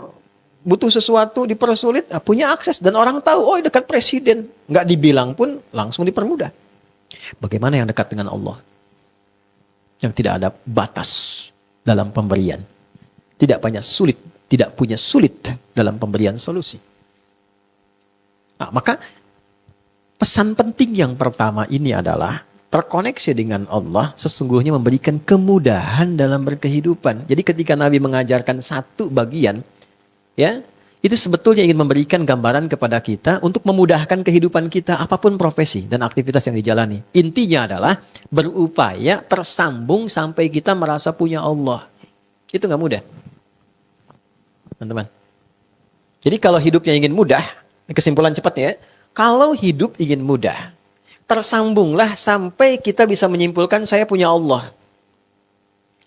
butuh sesuatu dipersulit, punya akses dan orang tahu, oh dekat presiden. Nggak dibilang pun langsung dipermudah. Bagaimana yang dekat dengan Allah? Yang tidak ada batas dalam pemberian. Tidak punya sulit dalam pemberian solusi. Nah, maka pesan penting yang pertama ini adalah terkoneksi dengan Allah sesungguhnya memberikan kemudahan dalam berkehidupan. Jadi ketika Nabi mengajarkan satu bagian, ya, itu sebetulnya ingin memberikan gambaran kepada kita untuk memudahkan kehidupan kita apapun profesi dan aktivitas yang dijalani. Intinya adalah berupaya tersambung sampai kita merasa punya Allah. Itu nggak mudah, teman-teman. Jadi kalau hidupnya ingin mudah, kesimpulan cepat ya, kalau hidup ingin mudah, tersambunglah sampai kita bisa menyimpulkan saya punya Allah.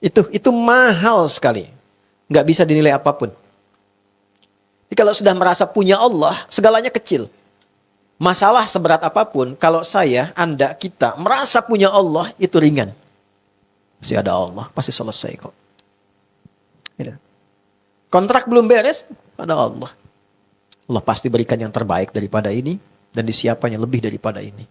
Itu mahal sekali, nggak bisa dinilai apapun. Jadi kalau sudah merasa punya Allah, segalanya kecil. Masalah seberat apapun, kalau saya, Anda, kita merasa punya Allah, itu ringan. Masih ada Allah, pasti selesai kok. Kontrak belum beres, ada Allah. Allah pasti berikan yang terbaik daripada ini, dan disiapkannya lebih daripada ini.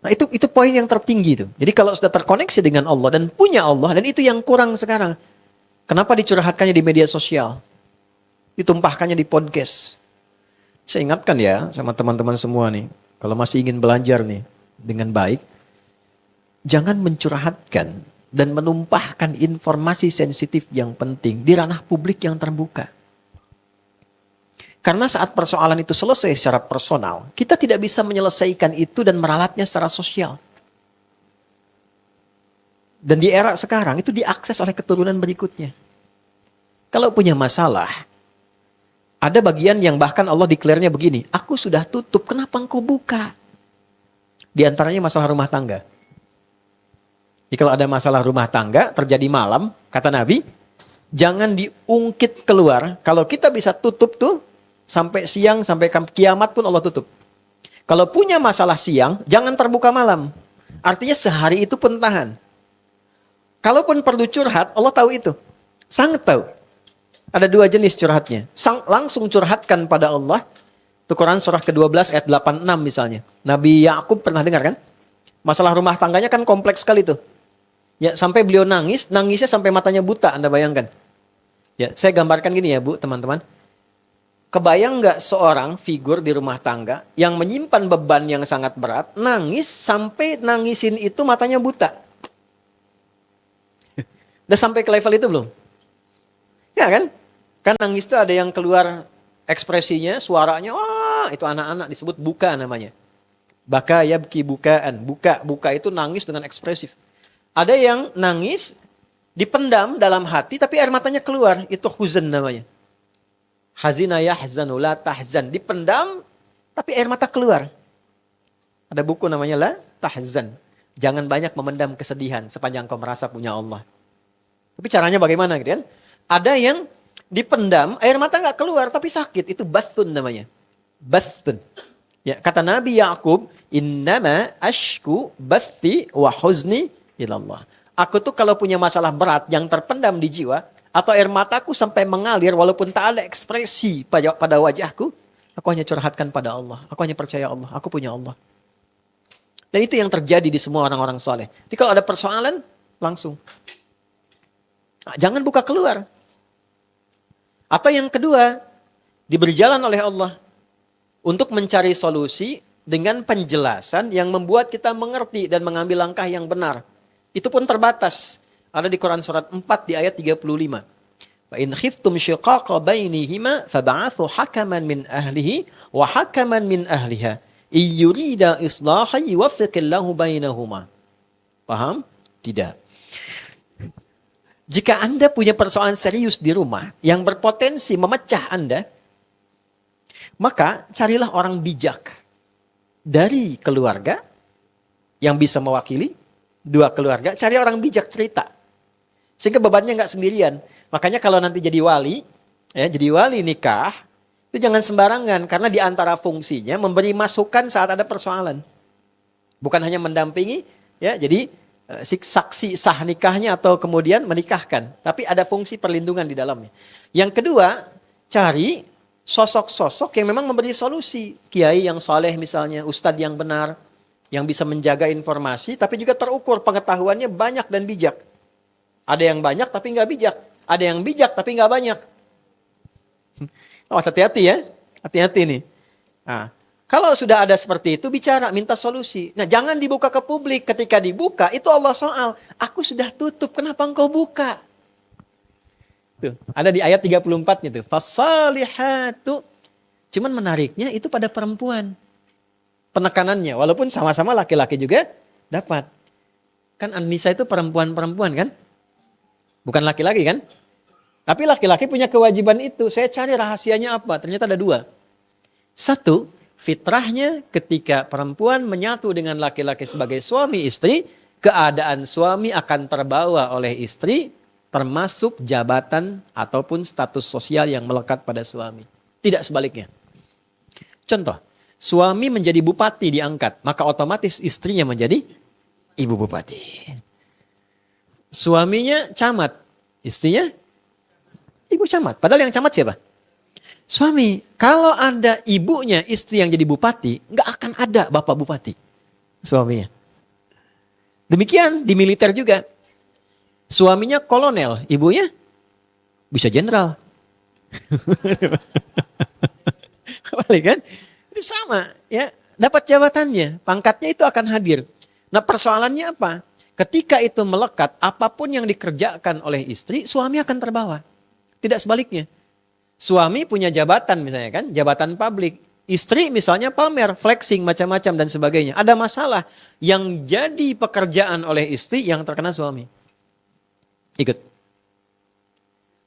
Nah itu poin yang tertinggi itu. Jadi kalau sudah terkoneksi dengan Allah dan punya Allah, dan itu yang kurang sekarang. Kenapa dicurhatkannya di media sosial? Ditumpahkannya di podcast. Saya ingatkan ya sama teman-teman semua nih, kalau masih ingin belajar nih dengan baik, jangan mencurhatkan dan menumpahkan informasi sensitif yang penting di ranah publik yang terbuka. Karena saat persoalan itu selesai secara personal, kita tidak bisa menyelesaikan itu dan meralatnya secara sosial. Dan di era sekarang itu diakses oleh keturunan berikutnya. Kalau punya masalah, ada bagian yang bahkan Allah declare-nya begini, aku sudah tutup, kenapa engkau buka? Di antaranya masalah rumah tangga. Jadi kalau ada masalah rumah tangga terjadi malam, kata Nabi, jangan diungkit keluar. Kalau kita bisa tutup tuh sampai siang, sampai kiamat pun Allah tutup. Kalau punya masalah siang, jangan terbuka malam. Artinya sehari itu pun tahan. Kalaupun perlu curhat, Allah tahu itu. Sangat tahu. Ada dua jenis curhatnya. Langsung curhatkan pada Allah. Itu Quran surah ke-12 ayat 86 misalnya. Nabi Yakub pernah dengar kan? Masalah rumah tangganya kan kompleks sekali tuh. Ya, sampai beliau nangisnya sampai matanya buta, Anda bayangkan. Ya, saya gambarkan gini ya Bu, teman-teman. Kebayang nggak seorang figur di rumah tangga yang menyimpan beban yang sangat berat, nangis sampai nangisin itu matanya buta. Udah sampai ke level itu belum? Ya kan? Kan nangis itu ada yang keluar ekspresinya, suaranya, wah itu anak-anak disebut buka namanya. Baka yabki bukaan, buka itu nangis dengan ekspresif. Ada yang nangis, dipendam dalam hati, tapi air matanya keluar. Itu huzan namanya. Hazina yahzanu la tahzan. Dipendam, tapi air mata keluar. Ada buku namanya La Tahzan. Jangan banyak memendam kesedihan sepanjang kau merasa punya Allah. Tapi caranya bagaimana gitu kan? Ada yang dipendam, air mata nggak keluar, tapi sakit. Itu bathun namanya. Bathun. Ya, kata Nabi Yakub, innama ashku bathi wa huzni ilallah. Aku tuh kalau punya masalah berat yang terpendam di jiwa, atau air mataku sampai mengalir walaupun tak ada ekspresi pada wajahku, aku hanya curhatkan pada Allah. Aku hanya percaya Allah. Aku punya Allah. Dan itu yang terjadi di semua orang-orang soleh. Jadi kalau ada persoalan, langsung. Nah, jangan buka keluar. Atau yang kedua, diberi jalan oleh Allah untuk mencari solusi dengan penjelasan yang membuat kita mengerti dan mengambil langkah yang benar. Itu pun terbatas. Ada di Quran surat 4 di ayat 35. Fa in khiftum shiqaqa bainihima fab'athu hakaman min ahlihi wa hakaman min ahliha iyurida islahan yuwaffiqillahu bainahuma. Paham? Tidak. Jika Anda punya persoalan serius di rumah yang berpotensi memecah Anda, maka carilah orang bijak dari keluarga yang bisa mewakili dua keluarga, cari orang bijak cerita. Sehingga bebannya nggak sendirian. Makanya kalau nanti jadi wali nikah, itu jangan sembarangan. Karena di antara fungsinya memberi masukan saat ada persoalan. Bukan hanya mendampingi, ya. Jadi saksi sah nikahnya atau kemudian menikahkan. Tapi ada fungsi perlindungan di dalamnya. Yang kedua, cari sosok-sosok yang memang memberi solusi. Kiai yang saleh misalnya, ustadz yang benar, yang bisa menjaga informasi, tapi juga terukur pengetahuannya banyak dan bijak. Ada yang banyak tapi nggak bijak. Ada yang bijak tapi nggak banyak. Awas hati-hati ya. Hati-hati nih. Nah, kalau sudah ada seperti itu, bicara, minta solusi. Nah, jangan dibuka ke publik. Ketika dibuka, itu Allah soal. Aku sudah tutup, kenapa engkau buka? Tuh, ada di ayat 34-nya tuh. Fasalihatu. Cuman menariknya itu pada perempuan. Penekanannya, walaupun sama-sama laki-laki juga dapat. Kan An-Nisa itu perempuan-perempuan kan? Bukan laki-laki kan? Tapi laki-laki punya kewajiban itu. Saya cari rahasianya apa? Ternyata ada dua. Satu, fitrahnya ketika perempuan menyatu dengan laki-laki sebagai suami istri, keadaan suami akan terbawa oleh istri, termasuk jabatan ataupun status sosial yang melekat pada suami. Tidak sebaliknya. Contoh, suami menjadi bupati diangkat, maka otomatis istrinya menjadi ibu bupati. Suaminya camat, istrinya ibu camat. Padahal yang camat siapa? Suami. Kalau ada ibunya istri yang jadi bupati, nggak akan ada bapak bupati. Suaminya. Demikian di militer juga. Suaminya kolonel, ibunya bisa jenderal. Balik kan? Itu sama ya. Dapat jabatannya, pangkatnya itu akan hadir. Nah persoalannya apa? Ketika itu melekat, apapun yang dikerjakan oleh istri, suami akan terbawa. Tidak sebaliknya. Suami punya jabatan misalnya kan, jabatan publik. Istri misalnya pamer, flexing, macam-macam dan sebagainya. Ada masalah yang jadi pekerjaan oleh istri yang terkena suami. Ikut.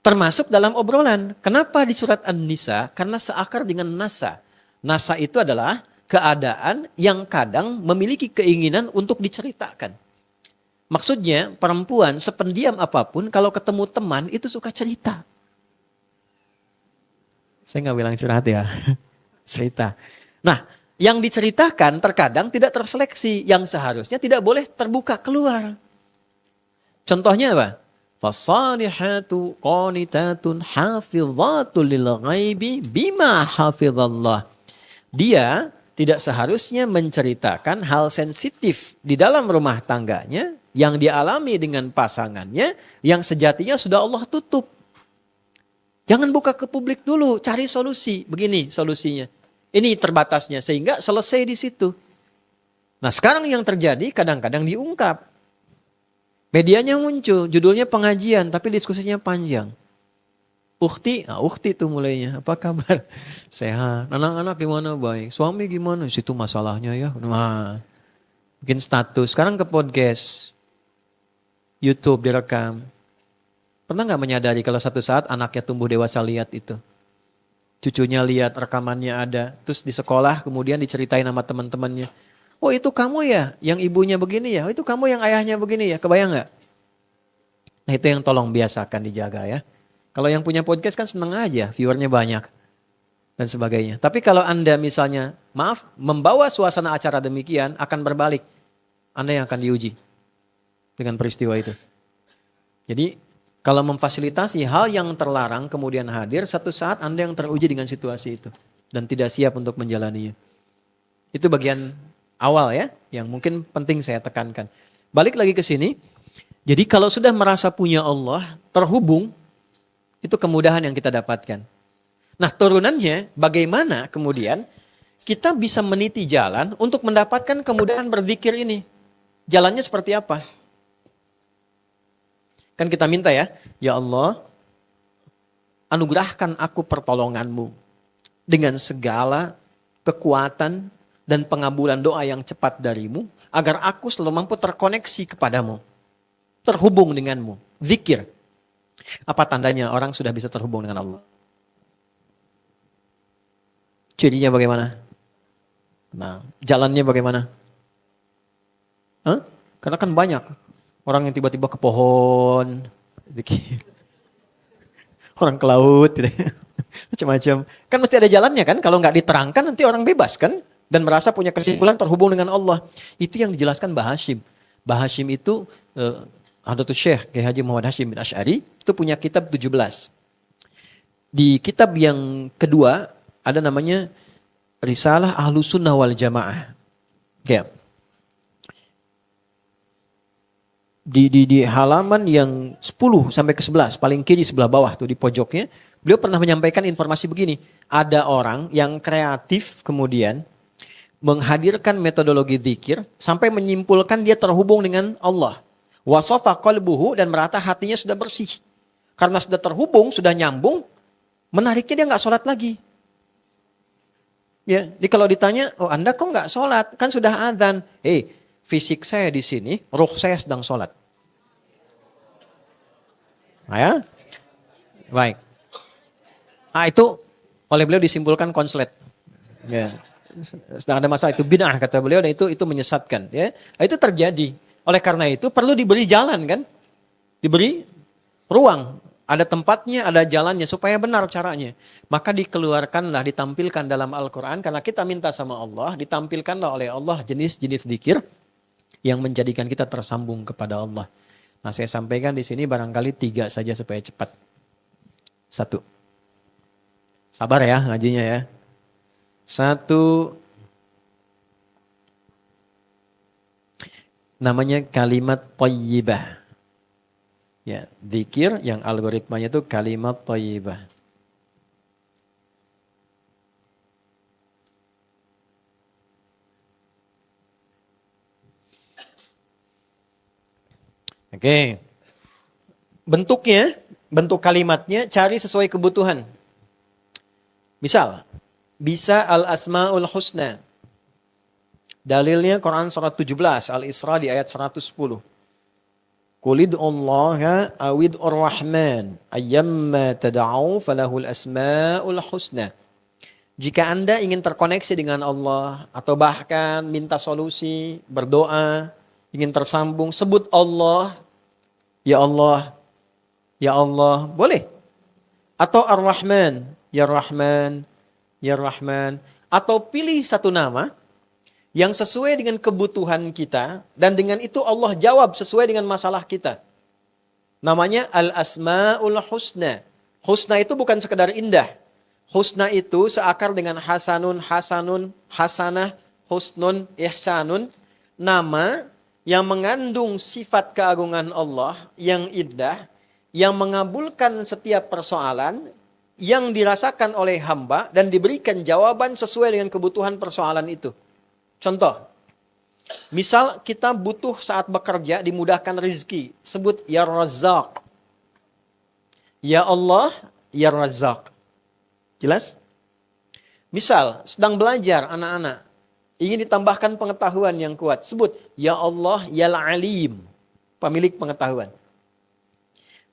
Termasuk dalam obrolan. Kenapa di surat An-Nisa? Karena seakar dengan nasa. Nasa itu adalah keadaan yang kadang memiliki keinginan untuk diceritakan. Maksudnya perempuan sependiam apapun kalau ketemu teman itu suka cerita. Saya nggak bilang curhat ya, cerita. Nah, yang diceritakan terkadang tidak terseleksi, yang seharusnya tidak boleh terbuka keluar. Contohnya apa? Fasalihatu qanitatun hafidhatul lil ghaibi bima hafizallah. Dia tidak seharusnya menceritakan hal sensitif di dalam rumah tangganya yang dialami dengan pasangannya yang sejatinya sudah Allah tutup. Jangan buka ke publik dulu, cari solusi. Begini solusinya. Ini terbatasnya sehingga selesai di situ. Nah, sekarang yang terjadi kadang-kadang diungkap. Medianya muncul, judulnya pengajian tapi diskusinya panjang. Ukhti itu mulainya. Apa kabar? Sehat. Anak-anak gimana? Baik. Suami gimana? Situ masalahnya ya. Nah, bikin status. Sekarang ke podcast. YouTube direkam. Pernah nggak menyadari kalau satu saat anaknya tumbuh dewasa lihat itu? Cucunya lihat, rekamannya ada. Terus di sekolah kemudian diceritain sama teman-temannya. Oh itu kamu ya yang ibunya begini ya? Oh itu kamu yang ayahnya begini ya? Kebayang nggak? Nah itu yang tolong biasakan dijaga ya. Kalau yang punya podcast kan seneng aja, viewernya banyak. Dan sebagainya. Tapi kalau Anda misalnya, maaf, membawa suasana acara demikian akan berbalik. Anda yang akan diuji dengan peristiwa itu. Jadi kalau memfasilitasi hal yang terlarang kemudian hadir, satu saat Anda yang teruji dengan situasi itu. Dan tidak siap untuk menjalaninya. Itu bagian awal ya, yang mungkin penting saya tekankan. Balik lagi ke sini. Jadi kalau sudah merasa punya Allah, terhubung, itu kemudahan yang kita dapatkan. Nah turunannya bagaimana kemudian kita bisa meniti jalan untuk mendapatkan kemudahan berzikir ini. Jalannya seperti apa? Kan kita minta ya Allah, anugerahkan aku pertolonganmu dengan segala kekuatan dan pengabulan doa yang cepat darimu, agar aku selalu mampu terkoneksi kepadamu, terhubung denganmu, zikir. Apa tandanya orang sudah bisa terhubung dengan Allah? Cirinya bagaimana? Nah, jalannya bagaimana? Hah? Karena kan banyak. Orang yang tiba-tiba ke pohon, orang ke laut, gitu. Macam-macam. Kan mesti ada jalannya kan, kalau nggak diterangkan nanti orang bebas kan, dan merasa punya kesimpulan terhubung dengan Allah. Itu yang dijelaskan Mbah Hashim. Mbah Hashim itu, Hadratus Syekh Kiai Haji Muhammad Hashim bin Asy'ari, itu punya kitab 17. Di kitab yang kedua, ada namanya Risalah Ahlus Sunnah wal Jamaah. Oke. Di halaman yang 10 sampai ke 11, paling kiri sebelah bawah tuh di pojoknya, beliau pernah menyampaikan informasi begini. Ada orang yang kreatif kemudian menghadirkan metodologi zikir sampai menyimpulkan dia terhubung dengan Allah. Wasafa qalbuhu, dan merata hatinya sudah bersih. Karena sudah terhubung, sudah nyambung, menariknya dia nggak sholat lagi. Ya, jadi kalau ditanya, oh Anda kok nggak sholat? Kan sudah adzan. Fisik saya di sini, ruh saya sedang sholat. Nah, ya? Baik. Itu oleh beliau disimpulkan konslet. Ya. Sedang ada masalah itu bid'ah kata beliau, dan itu menyesatkan. Ya. Itu terjadi. Oleh karena itu perlu diberi jalan kan, diberi ruang. Ada tempatnya, ada jalannya supaya benar caranya. Maka dikeluarkanlah, ditampilkan dalam Al-Quran. Karena kita minta sama Allah, ditampilkanlah oleh Allah jenis-jenis zikir yang menjadikan kita tersambung kepada Allah. Nah saya sampaikan di sini barangkali 3 saja supaya cepat. 1. Sabar ya ngajinya ya. 1. Namanya kalimat thayyibah. Ya, zikir yang algoritmanya itu kalimat thayyibah. Oke. Bentuknya, bentuk kalimatnya cari sesuai kebutuhan. Misal, bisa al-asma'ul husna. Dalilnya Quran surat 17, Al-Isra di ayat 110. Qulid'ullaha awid'ur rahman ayyamma tad'au falahul asma'ul husna. Jika Anda ingin terkoneksi dengan Allah atau bahkan minta solusi, berdoa, ingin tersambung, sebut Allah, ya Allah, ya Allah, boleh. Atau Ar-Rahman, ya Rahman, ya Rahman. Atau pilih satu nama yang sesuai dengan kebutuhan kita, dan dengan itu Allah jawab sesuai dengan masalah kita. Namanya Al-Asma'ul Husna. Husna itu bukan sekedar indah. Husna itu seakar dengan hasanun, hasanun, hasanah, husnun, ihsanun. Nama yang mengandung sifat keagungan Allah yang indah, yang mengabulkan setiap persoalan yang dirasakan oleh hamba dan diberikan jawaban sesuai dengan kebutuhan persoalan itu. Contoh, misal kita butuh saat bekerja dimudahkan rezeki, sebut ya Razzaq. Ya Allah, ya Razzaq. Jelas? Misal sedang belajar anak-anak, ingin ditambahkan pengetahuan yang kuat, sebut ya Allah, ya Alim, pemilik pengetahuan.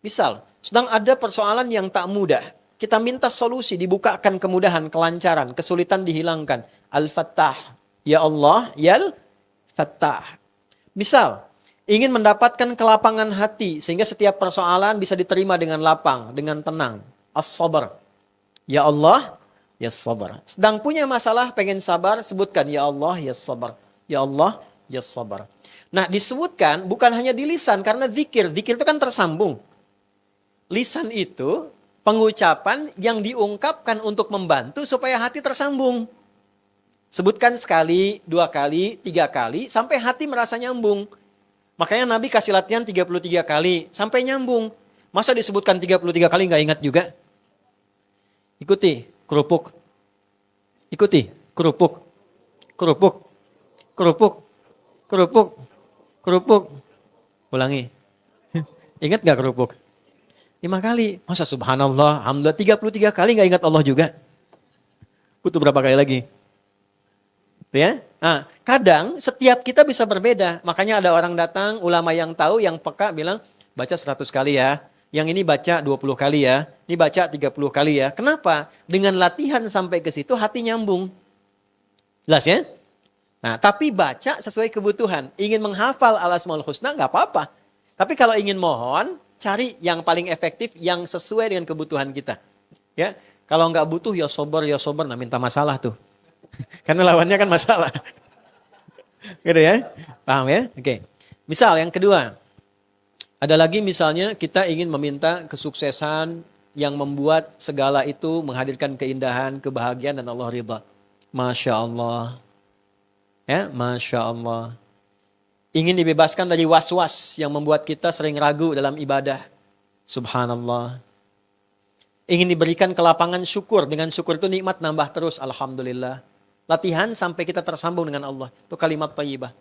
Misal sedang ada persoalan yang tak mudah, kita minta solusi, dibukakan kemudahan, kelancaran, kesulitan dihilangkan. Al-Fattah, ya Allah, ya Al-Fattah. Misal ingin mendapatkan kelapangan hati sehingga setiap persoalan bisa diterima dengan lapang, dengan tenang. As-Sabr. Ya Allah, ya Sabar. Sedang punya masalah, pengen sabar, sebutkan ya Allah, ya Sabar. Ya Allah, ya Sabar. Nah, disebutkan bukan hanya di lisan, karena zikir. Zikir itu kan tersambung. Lisan itu pengucapan yang diungkapkan untuk membantu supaya hati tersambung. Sebutkan sekali, 2 kali, 3 kali, sampai hati merasa nyambung. Makanya Nabi kasih latihan 33 kali, sampai nyambung. Masa disebutkan 33 kali nggak ingat juga? Ikuti, kerupuk. Ikuti, kerupuk. Kerupuk. Kerupuk. Kerupuk. Kerupuk. Ulangi. Ingat gak kerupuk? 5 kali. Masa subhanallah, alhamdulillah 33 kali gak ingat Allah juga? Butuh berapa kali lagi? Ya? Nah, kadang setiap kita bisa berbeda. Makanya ada orang datang, ulama yang tahu, yang peka bilang, baca 100 kali ya. Yang ini baca 20 kali ya, ini baca 30 kali ya. Kenapa? Dengan latihan sampai ke situ hati nyambung. Jelas ya? Nah, tapi baca sesuai kebutuhan. Ingin menghafal Al-Asmaul Husna nggak apa-apa. Tapi kalau ingin mohon, cari yang paling efektif yang sesuai dengan kebutuhan kita. Ya, kalau nggak butuh ya sober, nah minta masalah tuh. Karena lawannya kan masalah. Gitu ya? Paham ya? Oke. Misal yang kedua, ada lagi misalnya kita ingin meminta kesuksesan yang membuat segala itu menghadirkan keindahan, kebahagiaan dan Allah ridha. Masya Allah. Ya, Masya Allah. Ingin dibebaskan dari was-was yang membuat kita sering ragu dalam ibadah. Subhanallah. Ingin diberikan kelapangan syukur. Dengan syukur itu nikmat nambah terus. Alhamdulillah. Latihan sampai kita tersambung dengan Allah. Itu kalimat thayyibah.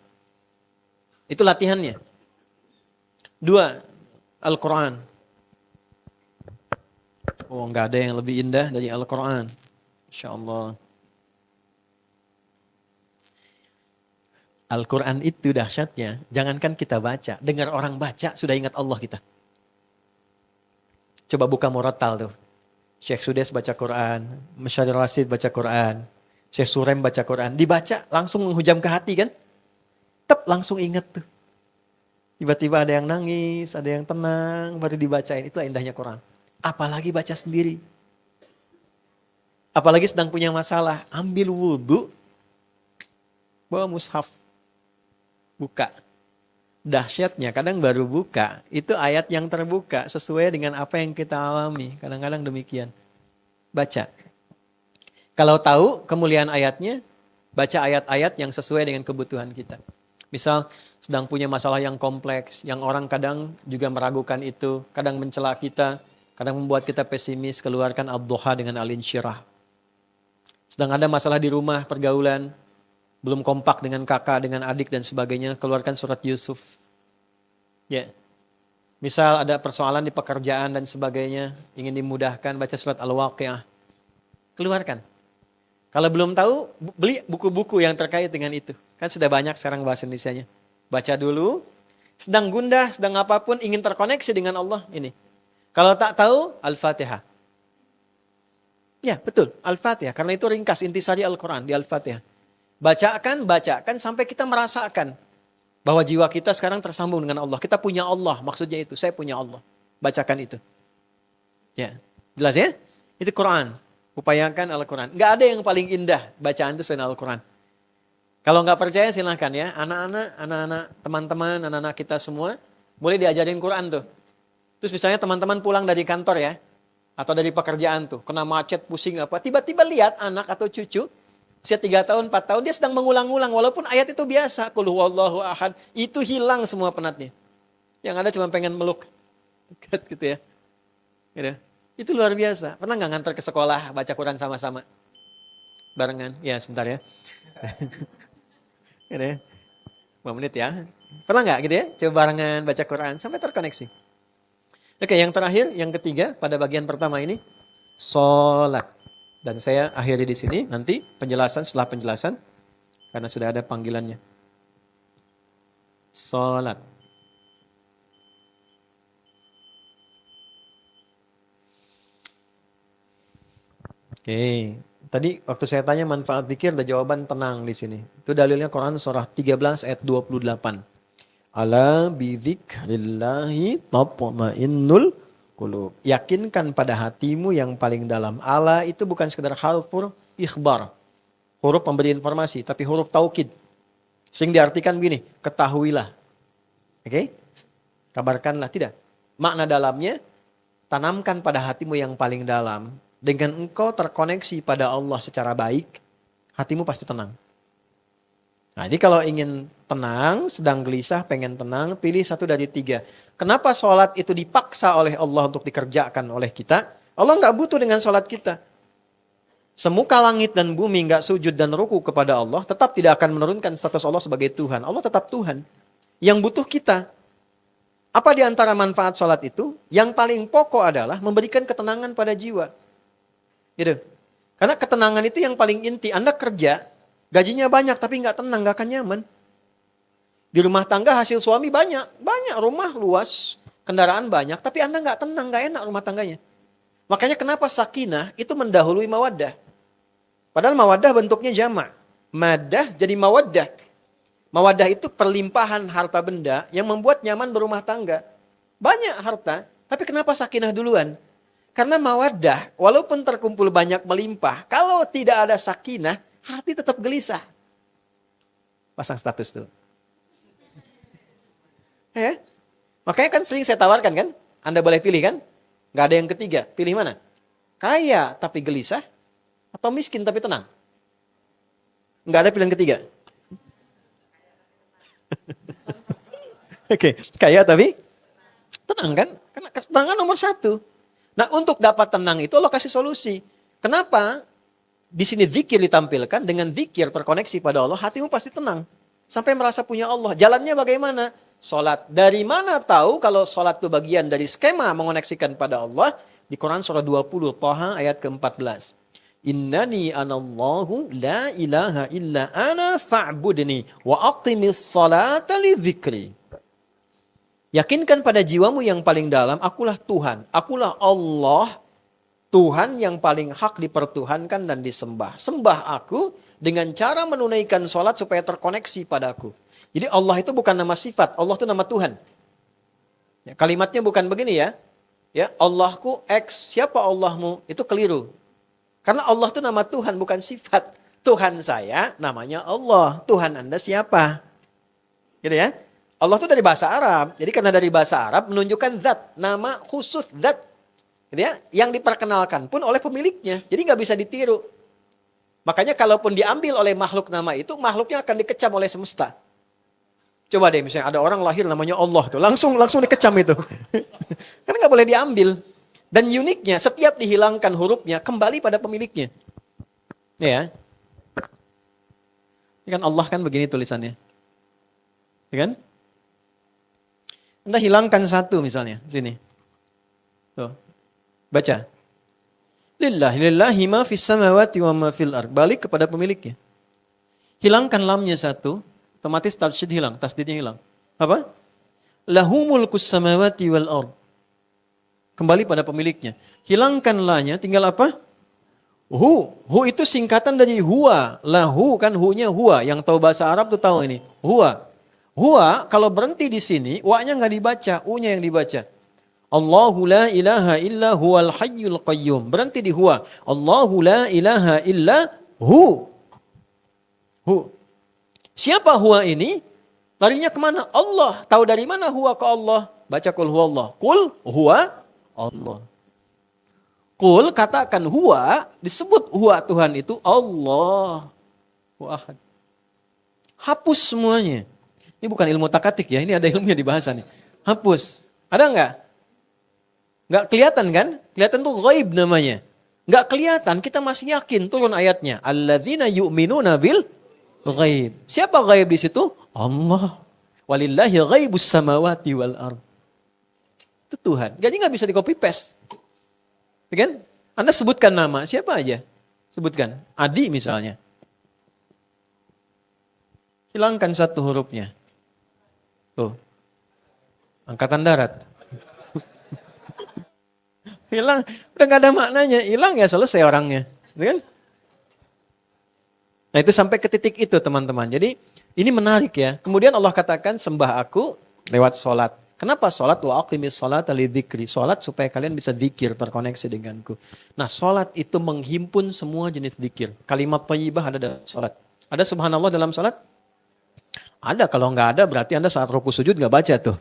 Itu latihannya. 2, Al-Quran. Oh, nggak ada yang lebih indah dari Al-Quran. Insya Allah. Al-Quran itu dahsyatnya. Jangankan kita baca. Dengar orang baca, sudah ingat Allah kita. Coba buka Murattal tuh. Syekh Sudes baca Quran. Masyadir Rasid baca Quran. Syekh Surem baca Quran. Dibaca, langsung menghujam ke hati kan. Langsung ingat tuh. Tiba-tiba ada yang nangis, ada yang tenang, baru dibacain. Itulah indahnya Quran. Apalagi baca sendiri. Apalagi sedang punya masalah. Ambil wudhu, bawa mushaf, buka. Dahsyatnya, kadang baru buka. Itu ayat yang terbuka sesuai dengan apa yang kita alami. Kadang-kadang demikian. Baca. Kalau tahu kemuliaan ayatnya, baca ayat-ayat yang sesuai dengan kebutuhan kita. Misal sedang punya masalah yang kompleks, yang orang kadang juga meragukan itu, kadang mencela kita, kadang membuat kita pesimis, keluarkan Ad-Duha dengan Al-Insyirah. Sedang ada masalah di rumah, pergaulan, belum kompak dengan kakak, dengan adik dan sebagainya, keluarkan surat Yusuf. Ya. Misal ada persoalan di pekerjaan dan sebagainya, ingin dimudahkan, baca surat Al-Waqi'ah. Keluarkan. Kalau belum tahu, beli buku-buku yang terkait dengan itu. Kan sudah banyak sekarang bahasa Indonesianya. Baca dulu, sedang gundah, sedang apapun, ingin terkoneksi dengan Allah, ini. Kalau tak tahu, Al-Fatihah. Ya, betul, Al-Fatihah. Karena itu ringkas intisari Al-Quran di Al-Fatihah. Bacakan, sampai kita merasakan. Bahwa jiwa kita sekarang tersambung dengan Allah. Kita punya Allah, maksudnya itu. Saya punya Allah. Bacakan itu. Ya, jelas ya? Itu Quran. Upayakan Al-Quran. Nggak ada yang paling indah bacaan itu selain Al-Quran. Kalau nggak percaya silahkan ya. Anak-anak, teman-teman, anak-anak kita semua. Boleh diajarin Quran tuh. Terus misalnya teman-teman pulang dari kantor ya. Atau dari pekerjaan tuh. Kena macet, pusing apa. Tiba-tiba lihat anak atau cucu. Usia 3 tahun, 4 tahun, dia sedang mengulang-ulang. Walaupun ayat itu biasa. Qul huwallahu ahad. Itu hilang semua penatnya. Yang ada cuma pengen meluk. Gitu ya. Gitu. Itu luar biasa. Pernah nggak ngantar ke sekolah baca Quran sama-sama? Barengan. Ya sebentar ya. Gitu ya. 5 menit ya. Pernah nggak gitu ya? Coba barengan baca Quran sampai terkoneksi. Oke, yang terakhir, yang ketiga pada bagian pertama ini. Sholat. Dan saya akhiri di sini, nanti penjelasan setelah penjelasan, karena sudah ada panggilannya. Salat. Oke, tadi waktu saya tanya manfaat zikir, ada jawaban tenang di sini. Itu dalilnya Quran surah 13 ayat 28. Ala bidzikrillahi tatma'innul qulub. Yakinkan pada hatimu yang paling dalam. Ala itu bukan sekedar harfur ikhbar. Huruf memberi informasi, tapi huruf taukid. Sering diartikan begini, ketahuilah. Oke? Kabarkanlah, tidak. Makna dalamnya, tanamkan pada hatimu yang paling dalam. Dengan engkau terkoneksi pada Allah secara baik, hatimu pasti tenang. Nah, jadi kalau ingin tenang, sedang gelisah, pengen tenang, pilih satu dari 3. Kenapa sholat itu dipaksa oleh Allah untuk dikerjakan oleh kita? Allah nggak butuh dengan sholat kita. Semuka langit dan bumi nggak sujud dan ruku kepada Allah, tetap tidak akan menurunkan status Allah sebagai Tuhan. Allah tetap Tuhan. Yang butuh kita. Apa di antara manfaat sholat itu? Yang paling pokok adalah memberikan ketenangan pada jiwa. Gitu. Karena ketenangan itu yang paling inti. Anda kerja, gajinya banyak tapi nggak tenang, nggak akan nyaman. Di rumah tangga hasil suami banyak rumah luas, kendaraan banyak, tapi Anda nggak tenang, nggak enak rumah tangganya. Makanya kenapa sakinah itu mendahului mawaddah. Padahal mawaddah bentuknya jamak. Madah jadi mawaddah. Mawaddah itu perlimpahan harta benda yang membuat nyaman berumah tangga. Banyak harta, tapi kenapa sakinah duluan? Karena mawaddah, walaupun terkumpul banyak melimpah, kalau tidak ada sakinah, hati tetap gelisah. Pasang status tuh. Ya? Makanya kan sering saya tawarkan kan, Anda boleh pilih kan? Gak ada yang ketiga, pilih mana? Kaya tapi gelisah, atau miskin tapi tenang? Gak ada pilihan ketiga. Oke, kaya tapi tenang kan? Karena ketenangan nomor 1. Nah, untuk dapat tenang itu Allah kasih solusi. Kenapa? Di sini zikir ditampilkan, dengan zikir terkoneksi pada Allah, hatimu pasti tenang. Sampai merasa punya Allah. Jalannya bagaimana? Sholat. Dari mana tahu kalau sholat itu bagian dari skema mengoneksikan pada Allah? Di Quran surah 20, Thaha ayat ke-14. Innani anallahu la ilaha illa ana fa'budni wa aqimis salata li dzikri. Yakinkan pada jiwamu yang paling dalam, akulah Tuhan. Akulah Allah, Tuhan yang paling hak dipertuhankan dan disembah. Sembah aku dengan cara menunaikan sholat supaya terkoneksi padaku. Jadi Allah itu bukan nama sifat, Allah itu nama Tuhan. Ya, kalimatnya bukan begini ya. Ya, Allahku X, siapa Allahmu? Itu keliru. Karena Allah itu nama Tuhan, bukan sifat. Tuhan saya namanya Allah. Tuhan Anda siapa? Gitu ya. Allah itu dari bahasa Arab. Jadi karena dari bahasa Arab menunjukkan zat, nama khusus zat. Gitu ya, yang diperkenalkan pun oleh pemiliknya. Jadi nggak bisa ditiru. Makanya kalaupun diambil oleh makhluk nama itu, makhluknya akan dikecam oleh semesta. Coba deh misalnya ada orang lahir namanya Allah tuh, langsung dikecam itu. Karena nggak boleh diambil. Dan uniknya setiap dihilangkan hurufnya kembali pada pemiliknya. Ya. Ini kan Allah kan begini tulisannya. Ya kan? Anda hilangkan satu misalnya, sini. Tuh. Baca. Lillahi ma fis samawati wa ma fil ard. Balik kepada pemiliknya. Hilangkan lamnya satu, otomatis tasdid hilang, tasdidnya hilang. Apa? Lahu mulkus samawati wal ard. Kembali pada pemiliknya. Hilangkan la-nya, tinggal apa? Hu. Hu itu singkatan dari huwa. Lahu kan hu-nya huwa. Yang tahu bahasa Arab tuh tahu ini. Huwa. Huwa kalau berhenti di sini, wa-nya nggak dibaca, u-nya yang dibaca. Allahu la ilaha illa huwal hayyul qayyum. Berhenti di huwa. Allahu la ilaha illa hu. Hu. Siapa huwa ini? Larinya kemana? Allah. Tahu dari mana huwa ke Allah? Baca kul huwa Allah. Kul huwa Allah. Kul katakan huwa, disebut huwa Tuhan itu Allah. Wahad. Hapus semuanya. Ini bukan ilmu takatik ya, ini ada ilmunya di bahasa nih. Hapus. Ada enggak? Enggak kelihatan kan? Kelihatan tuh ghaib namanya. Enggak kelihatan, kita masih yakin turun ayatnya. Alladzina yu'minuna bil ghaib. Siapa ghaib di situ? Allah. Walillahi ghaibus samawati wal ardh. Itu Tuhan. Jadi enggak bisa di copy paste. Kan? Anda sebutkan nama, siapa aja? Sebutkan. Adi misalnya. Hilangkan satu hurufnya. Tuh. Angkatan darat. Hilang. Udah gak ada maknanya. Hilang ya selesai orangnya. Kan? Nah itu sampai ke titik itu teman-teman. Jadi ini menarik ya. Kemudian Allah katakan sembah aku lewat sholat. Kenapa sholat? Wa aqimis sholata lidzikri. Sholat supaya kalian bisa dzikir, terkoneksi denganku. Nah sholat itu menghimpun semua jenis dzikir. Kalimat thayyibah ada dalam sholat. Ada subhanallah dalam sholat? Ada. Kalau nggak ada berarti Anda saat ruku sujud nggak baca tuh.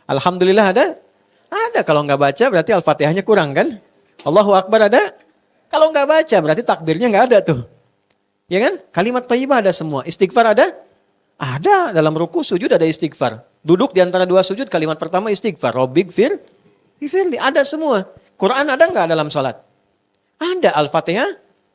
Alhamdulillah ada? Ada. Kalau nggak baca berarti Al-Fatihahnya kurang kan? Allahu Akbar ada? Kalau nggak baca berarti takbirnya nggak ada tuh. Ya kan? Kalimat thayyibah ada semua. Istighfar ada? Ada. Dalam ruku sujud ada istighfar. Duduk di antara dua sujud, kalimat pertama istighfar. Robbighfir, ada semua. Quran ada nggak dalam sholat? Ada. Al-Fatihah,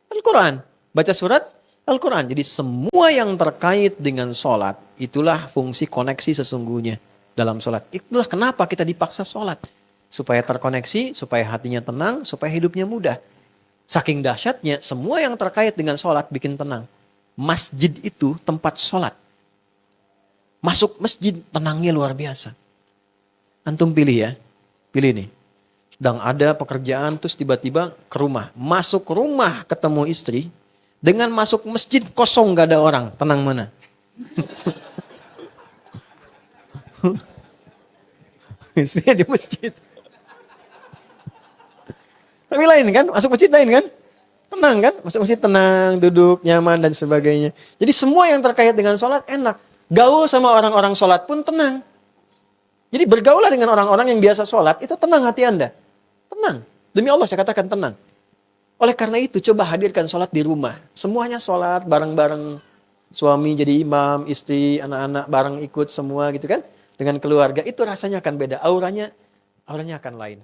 Al-Quran. Baca surat, Al-Quran. Jadi semua yang terkait dengan sholat, itulah fungsi koneksi sesungguhnya dalam sholat. Itulah kenapa kita dipaksa sholat. Supaya terkoneksi, supaya hatinya tenang, supaya hidupnya mudah. Saking dahsyatnya, semua yang terkait dengan sholat bikin tenang. Masjid itu tempat sholat. Masuk masjid, tenangnya luar biasa. Antum pilih ya. Pilih nih. Sedang ada pekerjaan, terus tiba-tiba ke rumah. Masuk rumah ketemu istri. Dengan masuk masjid kosong, gak ada orang. Tenang mana? Istrinya di masjid. Tapi lain kan? Masuk masjid lain kan? Tenang kan? Masuk masjid tenang, duduk, nyaman, dan sebagainya. Jadi semua yang terkait dengan sholat enak. Gaul sama orang-orang sholat pun tenang. Jadi bergaulah dengan orang-orang yang biasa sholat, itu tenang hati Anda. Tenang. Demi Allah saya katakan tenang. Oleh karena itu coba hadirkan sholat di rumah. Semuanya sholat bareng-bareng. Suami jadi imam, istri, anak-anak bareng ikut semua gitu kan. Dengan keluarga itu rasanya akan beda. Auranya akan lain.